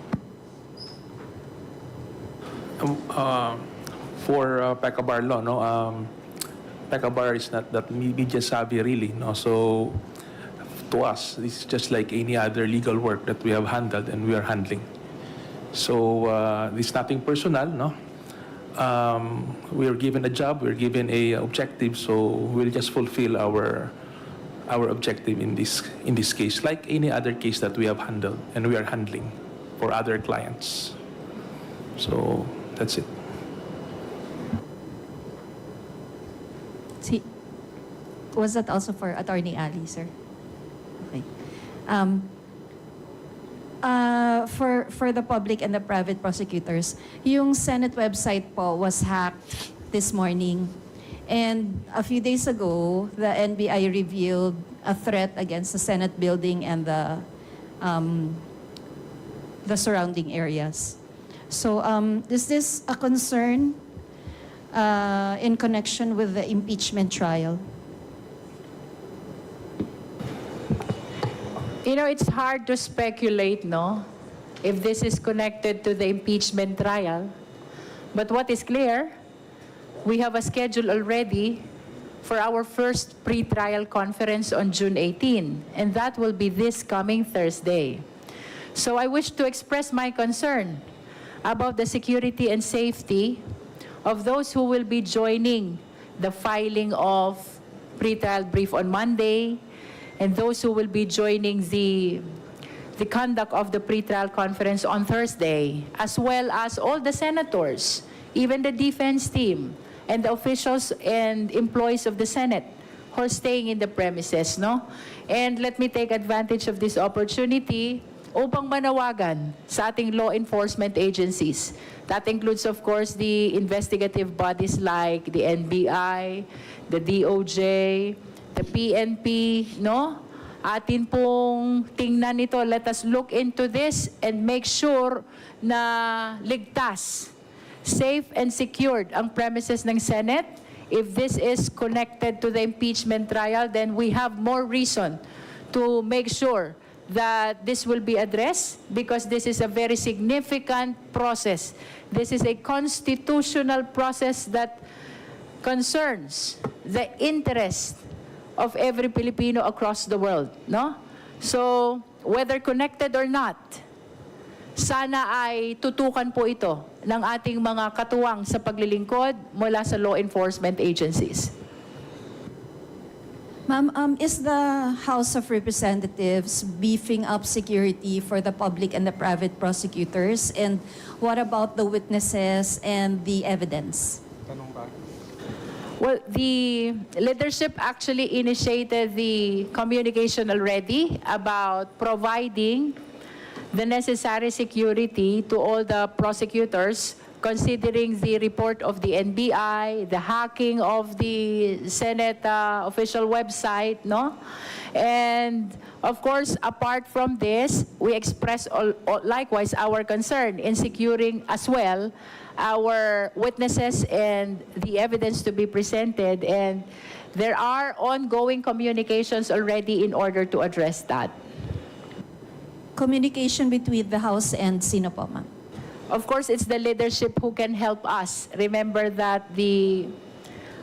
For PECABAR law, no, PECABAR is not that media savvy really, no. So to us, this is just like any other legal work that we have handled and we are handling. So this is nothing personal, no. We are given a job, we are given a objective, so we'll just fulfill our objective in this case, like any other case that we have handled and we are handling for other clients. So that's it. Was that also for Attorney Ali, sir? Okay. For the public and the private prosecutors, yung Senate website po was hacked this morning. And a few days ago, the NBI revealed a threat against the Senate building and the surrounding areas. So is this a concern in connection with the impeachment trial? You know, it's hard to speculate, no, if this is connected to the impeachment trial. But what is clear, we have a schedule already for our first pre-trial conference on June 18, and that will be this coming Thursday. So I wish to express my concern about the security and safety of those who will be joining the filing of pre-trial brief on Monday, and those who will be joining the conduct of the pre-trial conference on Thursday, as well as all the senators, even the defense team, and the officials and employees of the Senate who are staying in the premises, no? And let me take advantage of this opportunity upang manawagan sa ating law enforcement agencies. That includes, of course, the investigative bodies like the NBI, the DOJ, the PNP, no? Atin pong tingnan ito. Let us look into this and make sure na ligtas, safe and secured ang premises ng Senate. If this is connected to the impeachment trial, then we have more reason to make sure that this will be addressed, because this is a very significant process. This is a constitutional process that concerns the interest of every Filipino across the world, no? So, whether connected or not, sana ay tutukan po ito ng ating mga katuwang sa paglilingkod mula sa law enforcement agencies. Ma'am, is the House of Representatives beefing up security for the public and the private prosecutors? And what about the witnesses and the evidence? Well, the leadership actually initiated the communication already about providing the necessary security to all the prosecutors, considering the report of the NBI, the hacking of the Senate official website, no? And of course, apart from this, we express likewise our concern in securing as well our witnesses and the evidence to be presented. And there are ongoing communications already in order to address that. Communication between the House and sino po, ma'am? Of course, it's the leadership who can help us. Remember that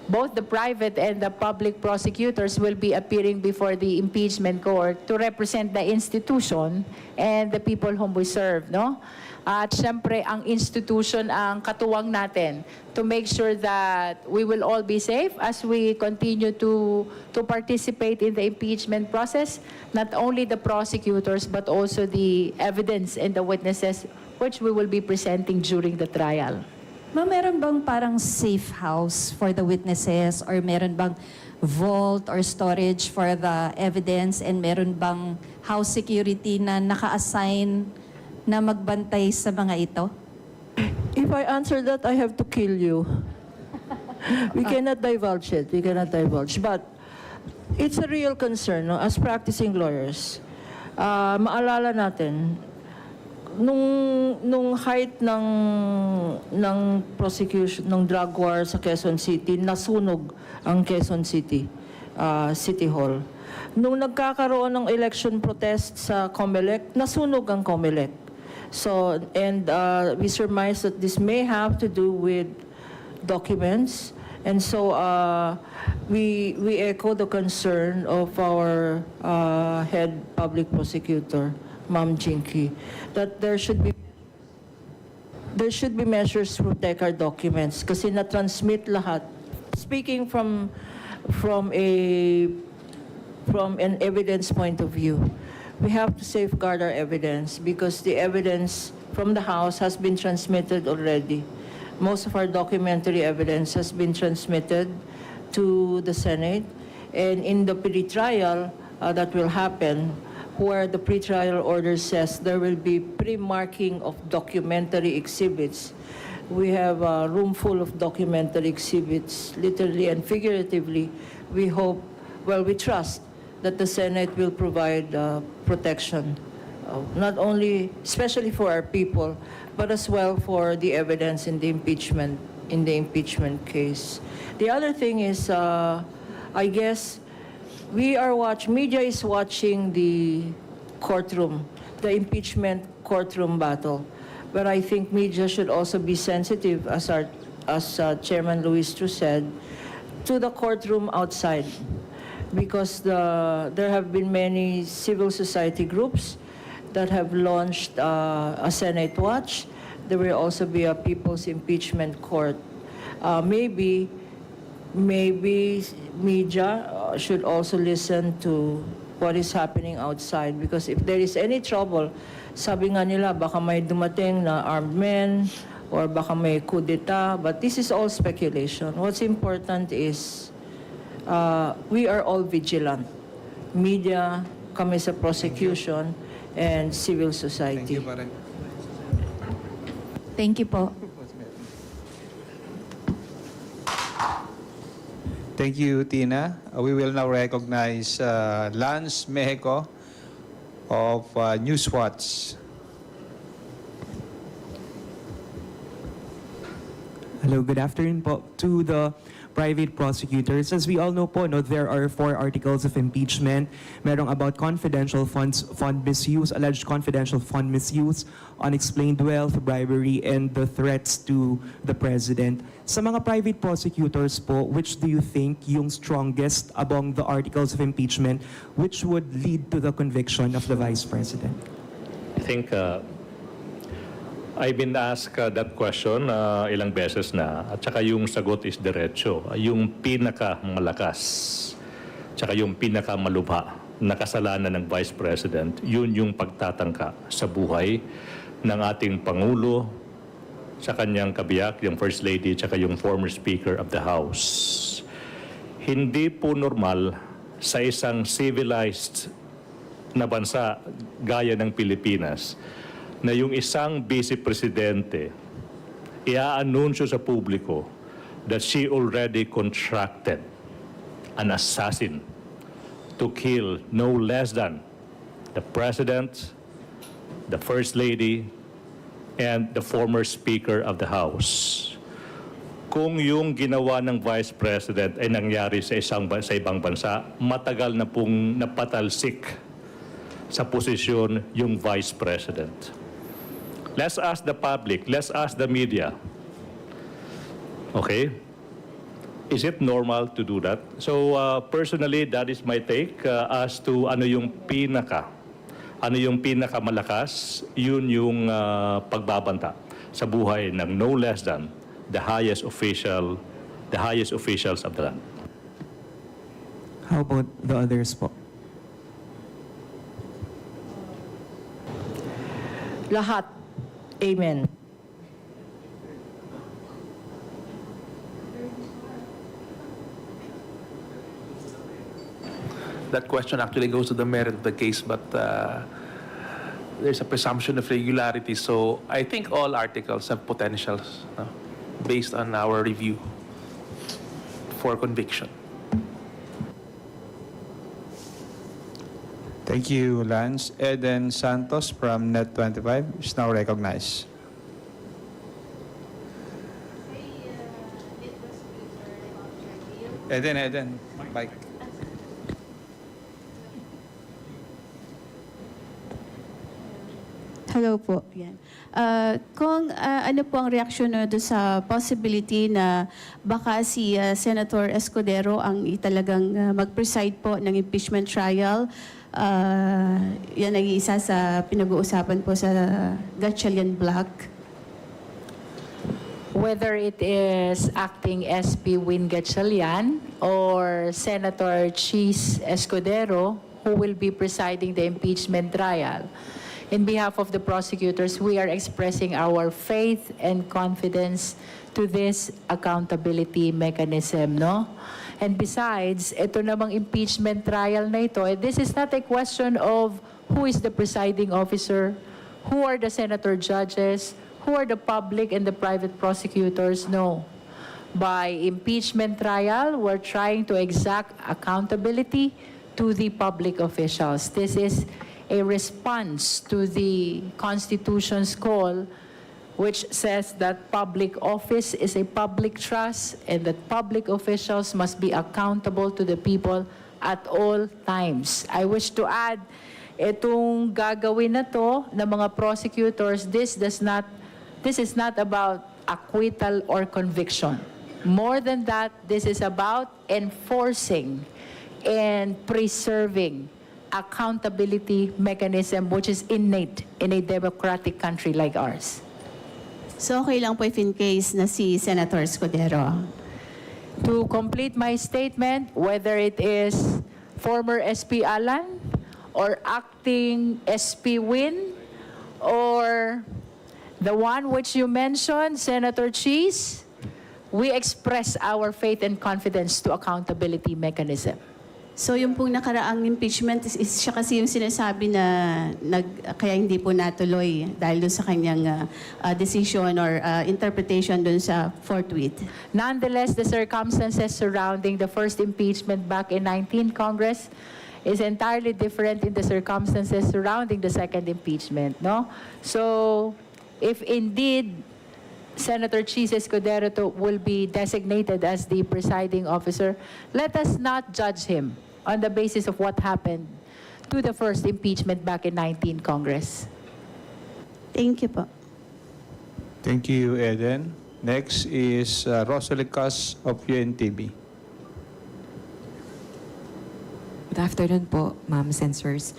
both the private and the public prosecutors will be appearing before the impeachment court to represent the institution and the people whom we serve, no? At syempre, ang institution ang katuwang natin to make sure that we will all be safe as we continue to participate in the impeachment process. Not only the prosecutors, but also the evidence and the witnesses which we will be presenting during the trial. Ma'am, meron bang parang safe house for the witnesses, or meron bang vault or storage for the evidence, and meron bang house security na naka-assign na magbantay sa mga ito? If I answer that, I have to kill you. We cannot divulge it. We cannot divulge. But it's a real concern, no? As practicing lawyers. Maalala natin, nung height ng prosecution, ng drug war sa Quezon City, nasunog ang Quezon City, City Hall. Nung nagkakaroon ng election protest sa COMELEC, nasunog ang COMELEC. So, and we surmise that this may have to do with documents. And so, we echo the concern of our head public prosecutor, Ma'am Jinky, that there should be measures to protect our documents kasi na-transmit lahat. Speaking from an evidence point of view, we have to safeguard our evidence because the evidence from the House has been transmitted already. Most of our documentary evidence has been transmitted to the Senate, and in the pre-trial that will happen, where the pre-trial order says there will be pre-marking of documentary exhibits, We have a room full of documentary exhibits, literally and figuratively. We hope, well, we trust that the Senate will provide protection, not only, especially for our people, but as well for the evidence in the impeachment case. The other thing is, I guess, media is watching the courtroom, the impeachment courtroom battle. But I think media should also be sensitive, as Chairman Luistro said, to the courtroom outside. Because there have been many civil society groups that have launched a Senate Watch. There will also be a People's Impeachment Court. Maybe media should also listen to what is happening outside, because if there is any trouble, sabi nga nila baka may dumating na armed men or baka may coup d'etat, but this is all speculation. What's important is we are all vigilant. Media, kami sa prosecution, and civil society. Thank you po. Thank you, Tina. We will now recognize Lance Mexico of Newswatch. Hello, good afternoon po to the private prosecutors. As we all know po, there are 4 articles of impeachment. Merong about confidential fund misuse, alleged confidential fund misuse, unexplained wealth, bribery, and the threats to the president. Sa mga private prosecutors po, which do you think yung strongest among the articles of impeachment which would lead to the conviction of the vice president? I think I've been asked that question ilang beses na, at saka yung sagot is diretso. Yung pinakamalakas, tsaka yung pinakamalubha na kasalanan ng Vice President, yun yung pagtatangka sa buhay ng ating Pangulo, sa kanyang kabiyak, yung First Lady, tsaka yung former Speaker of the House. Hindi po normal sa isang civilized na bansa gaya ng Pilipinas na yung isang vice presidente i-anunsyo sa publiko that she already contracted an assassin to kill no less than the President, the First Lady, and the former Speaker of the House. Kung yung ginawa ng Vice President ay nangyari sa ibang bansa, matagal na pong napatalsik sa posisyon yung Vice President. Let's ask the public, let's ask the media. Okay? Is it normal to do that? So personally, that is my take as to ano yung pinakamalakas, yun yung pagbabanta sa buhay ng no less than the highest officials of the land. How about the others po? Lahat. Amen. That question actually goes to the merit of the case, but there's a presumption of regularity. So I think all articles have potentials based on our review for conviction. Thank you, Lance. Eden Santos from Net25 is now recognized. Eden, mic. Hello po. Yan. Kung ano po ang reaksyon nyo doon sa possibility na baka si Senator Escudero ang talagang mag-preside po ng impeachment trial. Yan ang isa sa pinag-uusapan po sa Gatchalian Block. Whether it is acting SP Win Gatchalian or Senator Chis Escudero who will be presiding the impeachment trial. In behalf of the prosecutors, we are expressing our faith and confidence to this accountability mechanism, no? And besides, ito namang impeachment trial na ito, this is not a question of who is the presiding officer, who are the senator judges, who are the public and the private prosecutors? No. By impeachment trial, we're trying to exact accountability to the public officials. This is a response to the Constitution's call, which says that public office is a public trust and that public officials must be accountable to the people at all times. I wish to add, itong gagawin na to ng mga prosecutors, this is not about acquittal or conviction. More than that, this is about enforcing and preserving accountability mechanism which is innate in a democratic country like ours. So okay lang po if in case na si Senator Escudero. To complete my statement, whether it is former SP Alan or acting SP Win or the one which you mentioned, Senator Cheese, we express our faith and confidence to accountability mechanism. So yung pong nakaraang impeachment is siya kasi yung sinasabi na kaya hindi po natuloy dahil doon sa kanyang decision or interpretation doon sa forthwith. Nonetheless, the circumstances surrounding the first impeachment back in 19 Congress is entirely different in the circumstances surrounding the second impeachment, no? So, if indeed Senator Cheese Escudero will be designated as the presiding officer, let us not judge him on the basis of what happened to the first impeachment back in 19 Congress. Thank you po. Thank you, Eden. Next is Rosalie Cas of UNTV. Good afternoon po, ma'am, censors.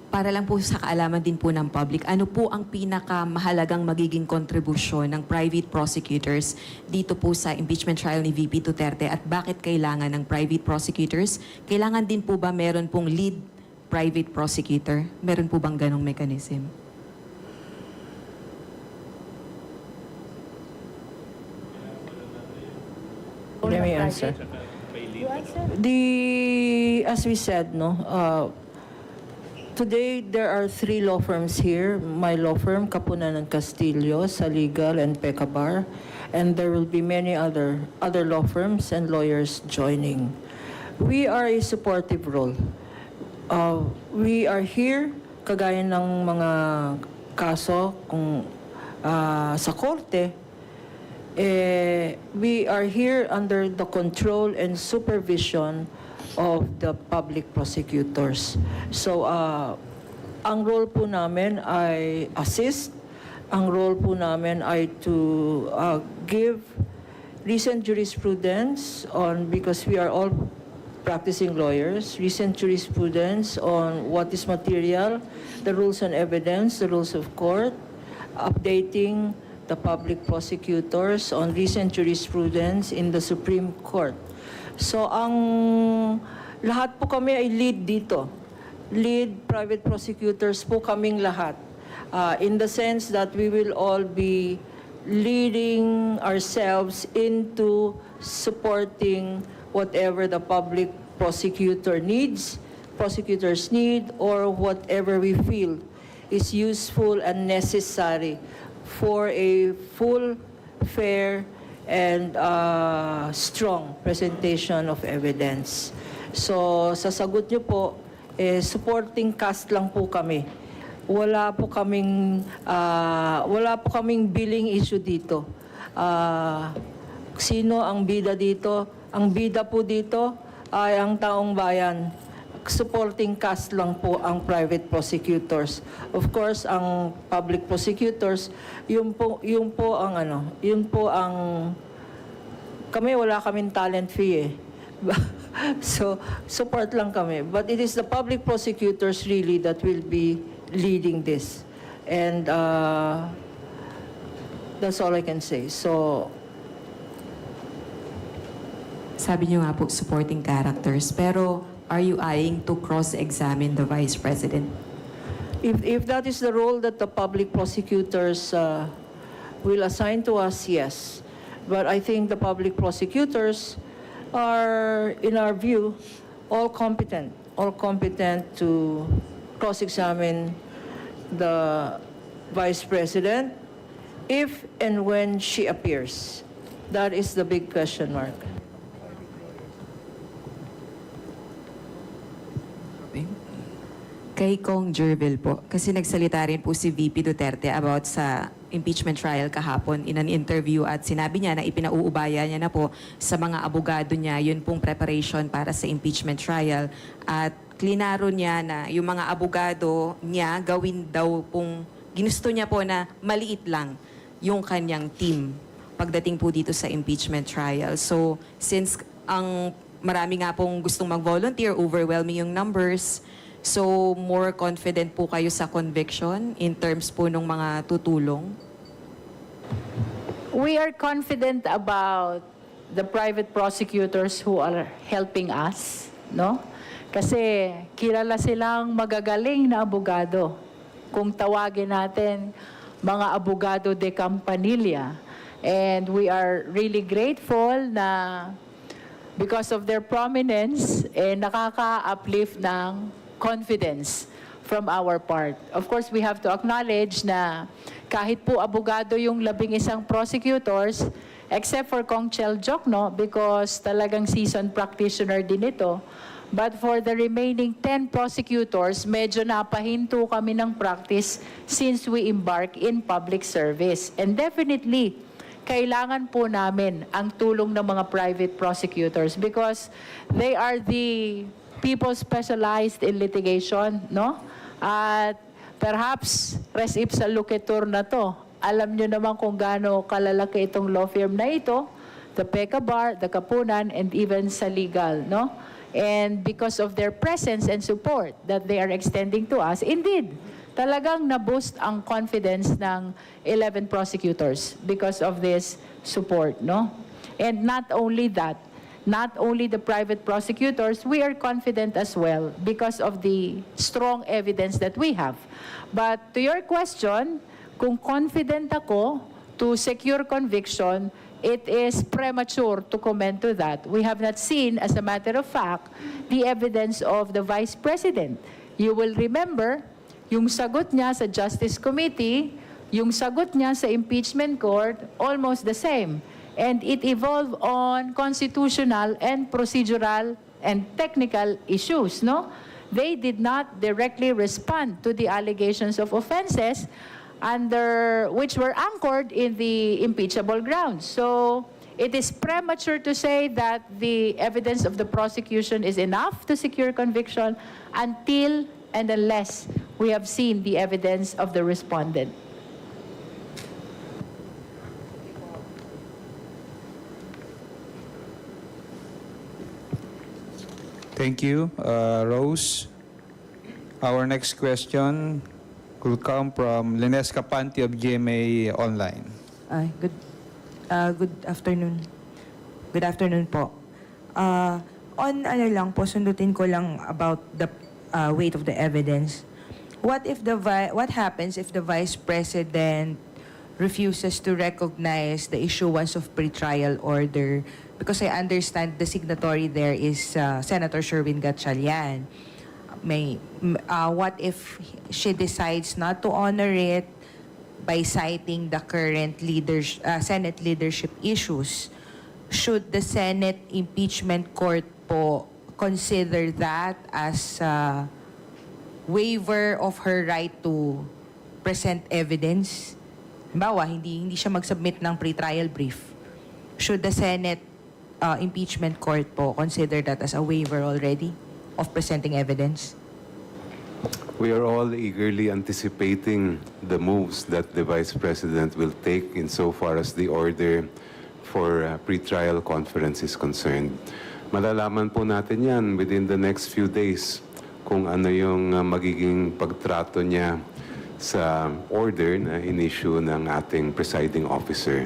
Para lang po sa kaalaman din po ng public, ano po ang pinakamahalagang magiging kontribusyon ng private prosecutors dito po sa impeachment trial ni VP Duterte at bakit kailangan ng private prosecutors? Kailangan din po ba meron pong lead private prosecutor? Meron po bang ganong mechanism? Let me answer. As we said, today there are 3 law firms here. My law firm, Kapunan and Castillo, Saligal, and Pecabar, and there will be many other law firms and lawyers joining. We are a supportive role. We are here, kagaya ng mga kaso kung sa korte, we are here under the control and supervision of the public prosecutors. So, ang role po namin ay assist. Ang role po namin ay to give recent jurisprudence on, because we are all practicing lawyers, recent jurisprudence on what is material, the rules on evidence, the rules of court, updating the public prosecutors on recent jurisprudence in the Supreme Court. So, lahat po kami ay lead dito. Lead private prosecutors po kaming lahat. In the sense that we will all be leading ourselves into supporting whatever the public prosecutors need, or whatever we feel is useful and necessary for a full, fair, and strong presentation of evidence. So, sa sagot niyo po, supporting cast lang po kami. Wala po kaming billing issue dito. Sino ang bida dito? Ang bida po dito ay ang taong bayan. Supporting cast lang po ang private prosecutors. Of course, ang public prosecutors, yun po ang kami wala kaming talent fee eh. So, support lang kami. But it is the public prosecutors really that will be leading this. And that's all I can say. So, Sabi niyo nga po, supporting characters. Pero, are you eyeing to cross-examine the Vice President? if that is the role that the public prosecutors will assign to us, yes. But I think the public prosecutors are, in our view, all competent to cross-examine the Vice President if and when she appears? That is the big question mark. Kay Kong Jervil po, kasi nagsalita rin po si VP Duterte about sa impeachment trial kahapon in an interview at sinabi niya na ipinauubaya niya na po sa mga abogado niya yun pong preparation para sa impeachment trial at klinaro niya na yung mga abogado niya gawin daw pong ginusto niya po na maliit lang yung kanyang team pagdating po dito sa impeachment trial. So since ang marami nga pong gustong mag-volunteer, overwhelming yung numbers, so, more confident po kayo sa conviction in terms po ng mga tutulong? We are confident about the private prosecutors who are helping us, no? Kasi kilala silang magagaling na abogado. Kung tawagin natin, mga abogado de Campanilla. And we are really grateful na because of their prominence, nakaka-uplift ng confidence from our part. Of course, we have to acknowledge na kahit po abogado yung 11 prosecutors, except for Kong Chel Jokno, because talagang seasoned practitioner din ito, but for the remaining 10 prosecutors, medyo napahinto kami ng practice since we embark in public service. And definitely, kailangan po namin ang tulong ng mga private prosecutors because they are the people specialized in litigation, no? At perhaps, res ipsa loquitur na to. Alam nyo naman kung gaano kalalaki itong law firm na ito, the PECA Bar, the Kapunan, and even sa legal, no? And because of their presence and support that they are extending to us, indeed, talagang na-boost ang confidence ng 11 prosecutors because of this support, no? And not only that, not only the private prosecutors, we are confident as well because of the strong evidence that we have. But to your question, kung confident ako to secure conviction, it is premature to comment to that. We have not seen, as a matter of fact, the evidence of the Vice President. You will remember, yung sagot niya sa Justice Committee, yung sagot niya sa impeachment court, almost the same. And it evolved on constitutional and procedural and technical issues, no? They did not directly respond to the allegations of offenses under which were anchored in the impeachable grounds. So it is premature to say that the evidence of the prosecution is enough to secure conviction until and unless we have seen the evidence of the respondent. Thank you, Rose. Our next question will come from Lines Capanti of GMA Online. Good afternoon. Good afternoon po. On ano lang po, sundutin ko lang about the weight of the evidence. What happens if the Vice President refuses to recognize the issuance of pretrial order? Because I understand the signatory there is Senator Sherwin Gatchalian. What if she decides not to honor it by citing the current Senate leadership issues? Should the Senate impeachment court po consider that as a waiver of her right to present evidence? Halimbawa, hindi siya mag-submit ng pretrial brief. Should the Senate impeachment court po consider that as a waiver already of presenting evidence? We are all eagerly anticipating the moves that the Vice President will take insofar as the order for pretrial conference is concerned. Malalaman po natin yan within the next few days kung ano yung magiging pagtrato niya sa order na in-issue ng ating presiding officer.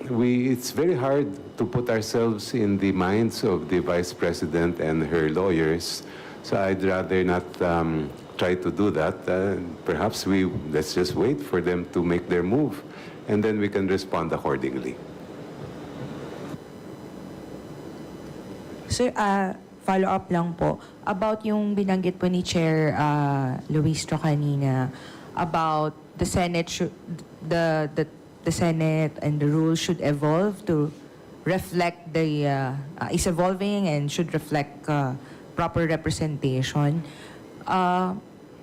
It's very hard to put ourselves in the minds of the Vice President and her lawyers, so I'd rather not try to do that. Perhaps let's just wait for them to make their move, and then we can respond accordingly. Sir, follow-up lang po about yung binanggit po ni Chair Luistro kanina about the Senate the Senate and the rules should evolve to reflect is evolving and should reflect proper representation.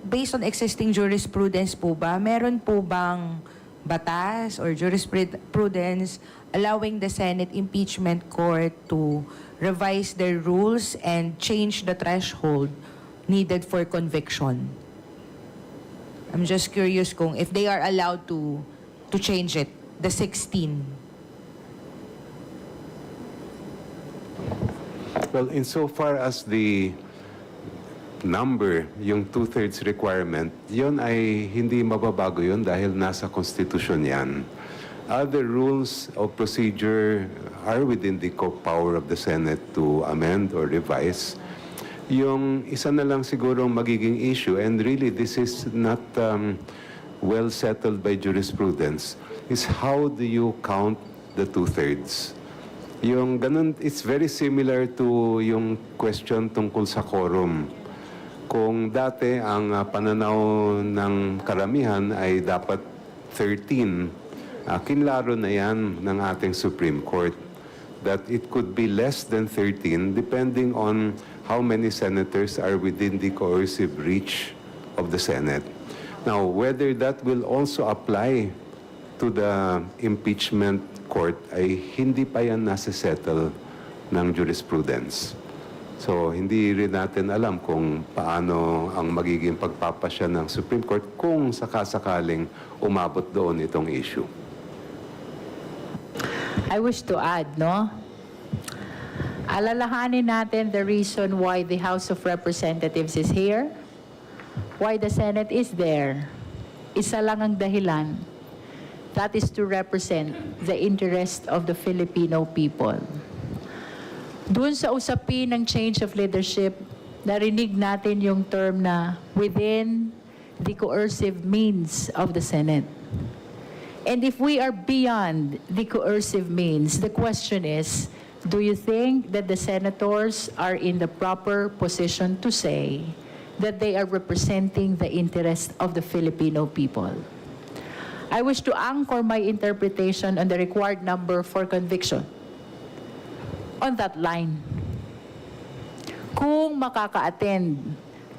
Based on existing jurisprudence po ba, meron po bang batas or jurisprudence allowing the Senate Impeachment Court to revise their rules and change the threshold needed for conviction? I'm just curious kung if they are allowed to change it, the 16. Well, insofar as the number, yung 2/3 requirement, yun ay hindi mababago yun dahil nasa konstitusyon yan. Other rules of procedure are within the power of the Senate to amend or revise. Yung isa na lang siguro magiging issue, and really this is not well settled by jurisprudence, is how do you count the 2/3? Yung ganun, it's very similar to yung question tungkol sa quorum. Kung dati ang pananaw ng karamihan ay dapat 13, kinlaro na yan ng ating Supreme Court that it could be less than 13 depending on how many senators are within the coercive reach of the Senate. Now, whether that will also apply to the impeachment court ay hindi pa yan nasa-settle ng jurisprudence. So, hindi rin natin alam kung paano ang magiging pagpapasya ng Supreme Court kung sakasakaling umabot doon itong issue. I wish to add, no? Alalahanin natin the reason why the House of Representatives is here, why the Senate is there. Isa lang ang dahilan. That is to represent the interest of the Filipino people. Doon sa usapin ng change of leadership, narinig natin yung term na within the coercive means of the Senate. And if we are beyond the coercive means, the question is, do you think that the senators are in the proper position to say that they are representing the interest of the Filipino people? I wish to anchor my interpretation on the required number for conviction on that line. Kung makaka-attend,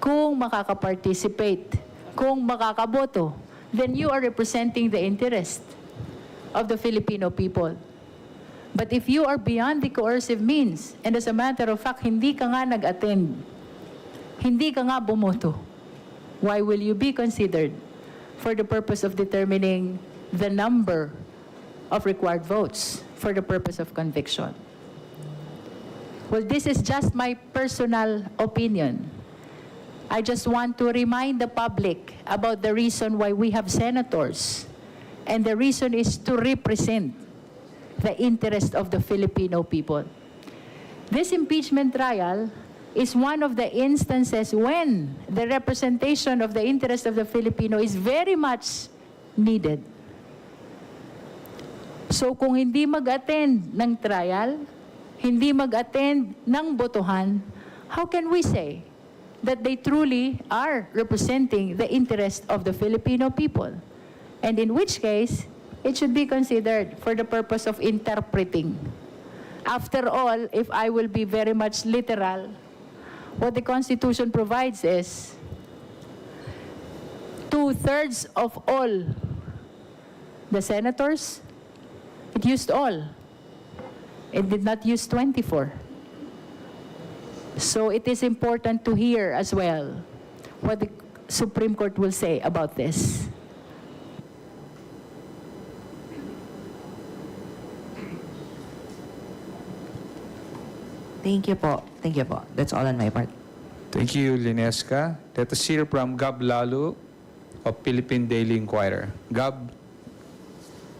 kung makaka-participate, kung makakaboto, then you are representing the interest of the Filipino people. But if you are beyond the coercive means, and as a matter of fact, hindi ka nga nag-attend, hindi ka nga bumoto, why will you be considered for the purpose of determining the number of required votes for the purpose of conviction? Well, this is just my personal opinion. I just want to remind the public about the reason why we have senators. And the reason is to represent the interest of the Filipino people. This impeachment trial is one of the instances when the representation of the interest of the Filipino is very much needed. So kung hindi mag-attend ng trial, hindi mag-attend ng botohan, how can we say that they truly are representing the interest of the Filipino people? And in which case, it should be considered for the purpose of interpreting. After all, if I will be very much literal, what the Constitution provides is 2/3 of all the senators. It used all. It did not use 24. So it is important to hear as well what the Supreme Court will say about this. Thank you po. Thank you po. That's all on my part. Thank you, Linesca. Let us hear from Gab Lalu of Philippine Daily Inquirer. Gab?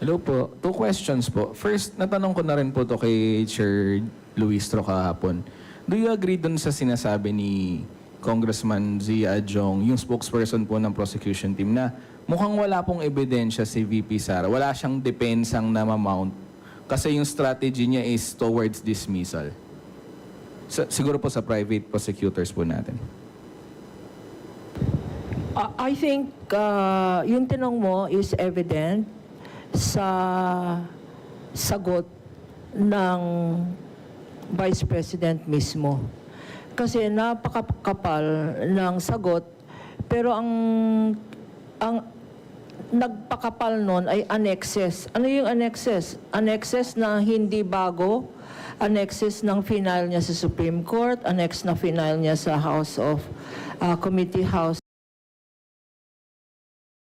Hello po. 2 questions po. First, natanong ko na rin po to kay Chair Luistro kahapon. Do you agree dun sa sinasabi ni Congressman Zia Adjong, yung spokesperson po ng prosecution team, na mukhang wala pong ebidensya si VP Sara. Wala siyang depensang na ma-mount kasi yung strategy niya is towards dismissal. Siguro po sa private prosecutors po natin. I think yung tinong mo is evident sa sagot ng Vice President mismo. Kasi napakakapal ng sagot, pero ang nagpakapal nun ay annexes. Ano yung annexes? Annexes na hindi bago, annexes ng final niya sa Supreme Court, annex na final niya sa House of Committee House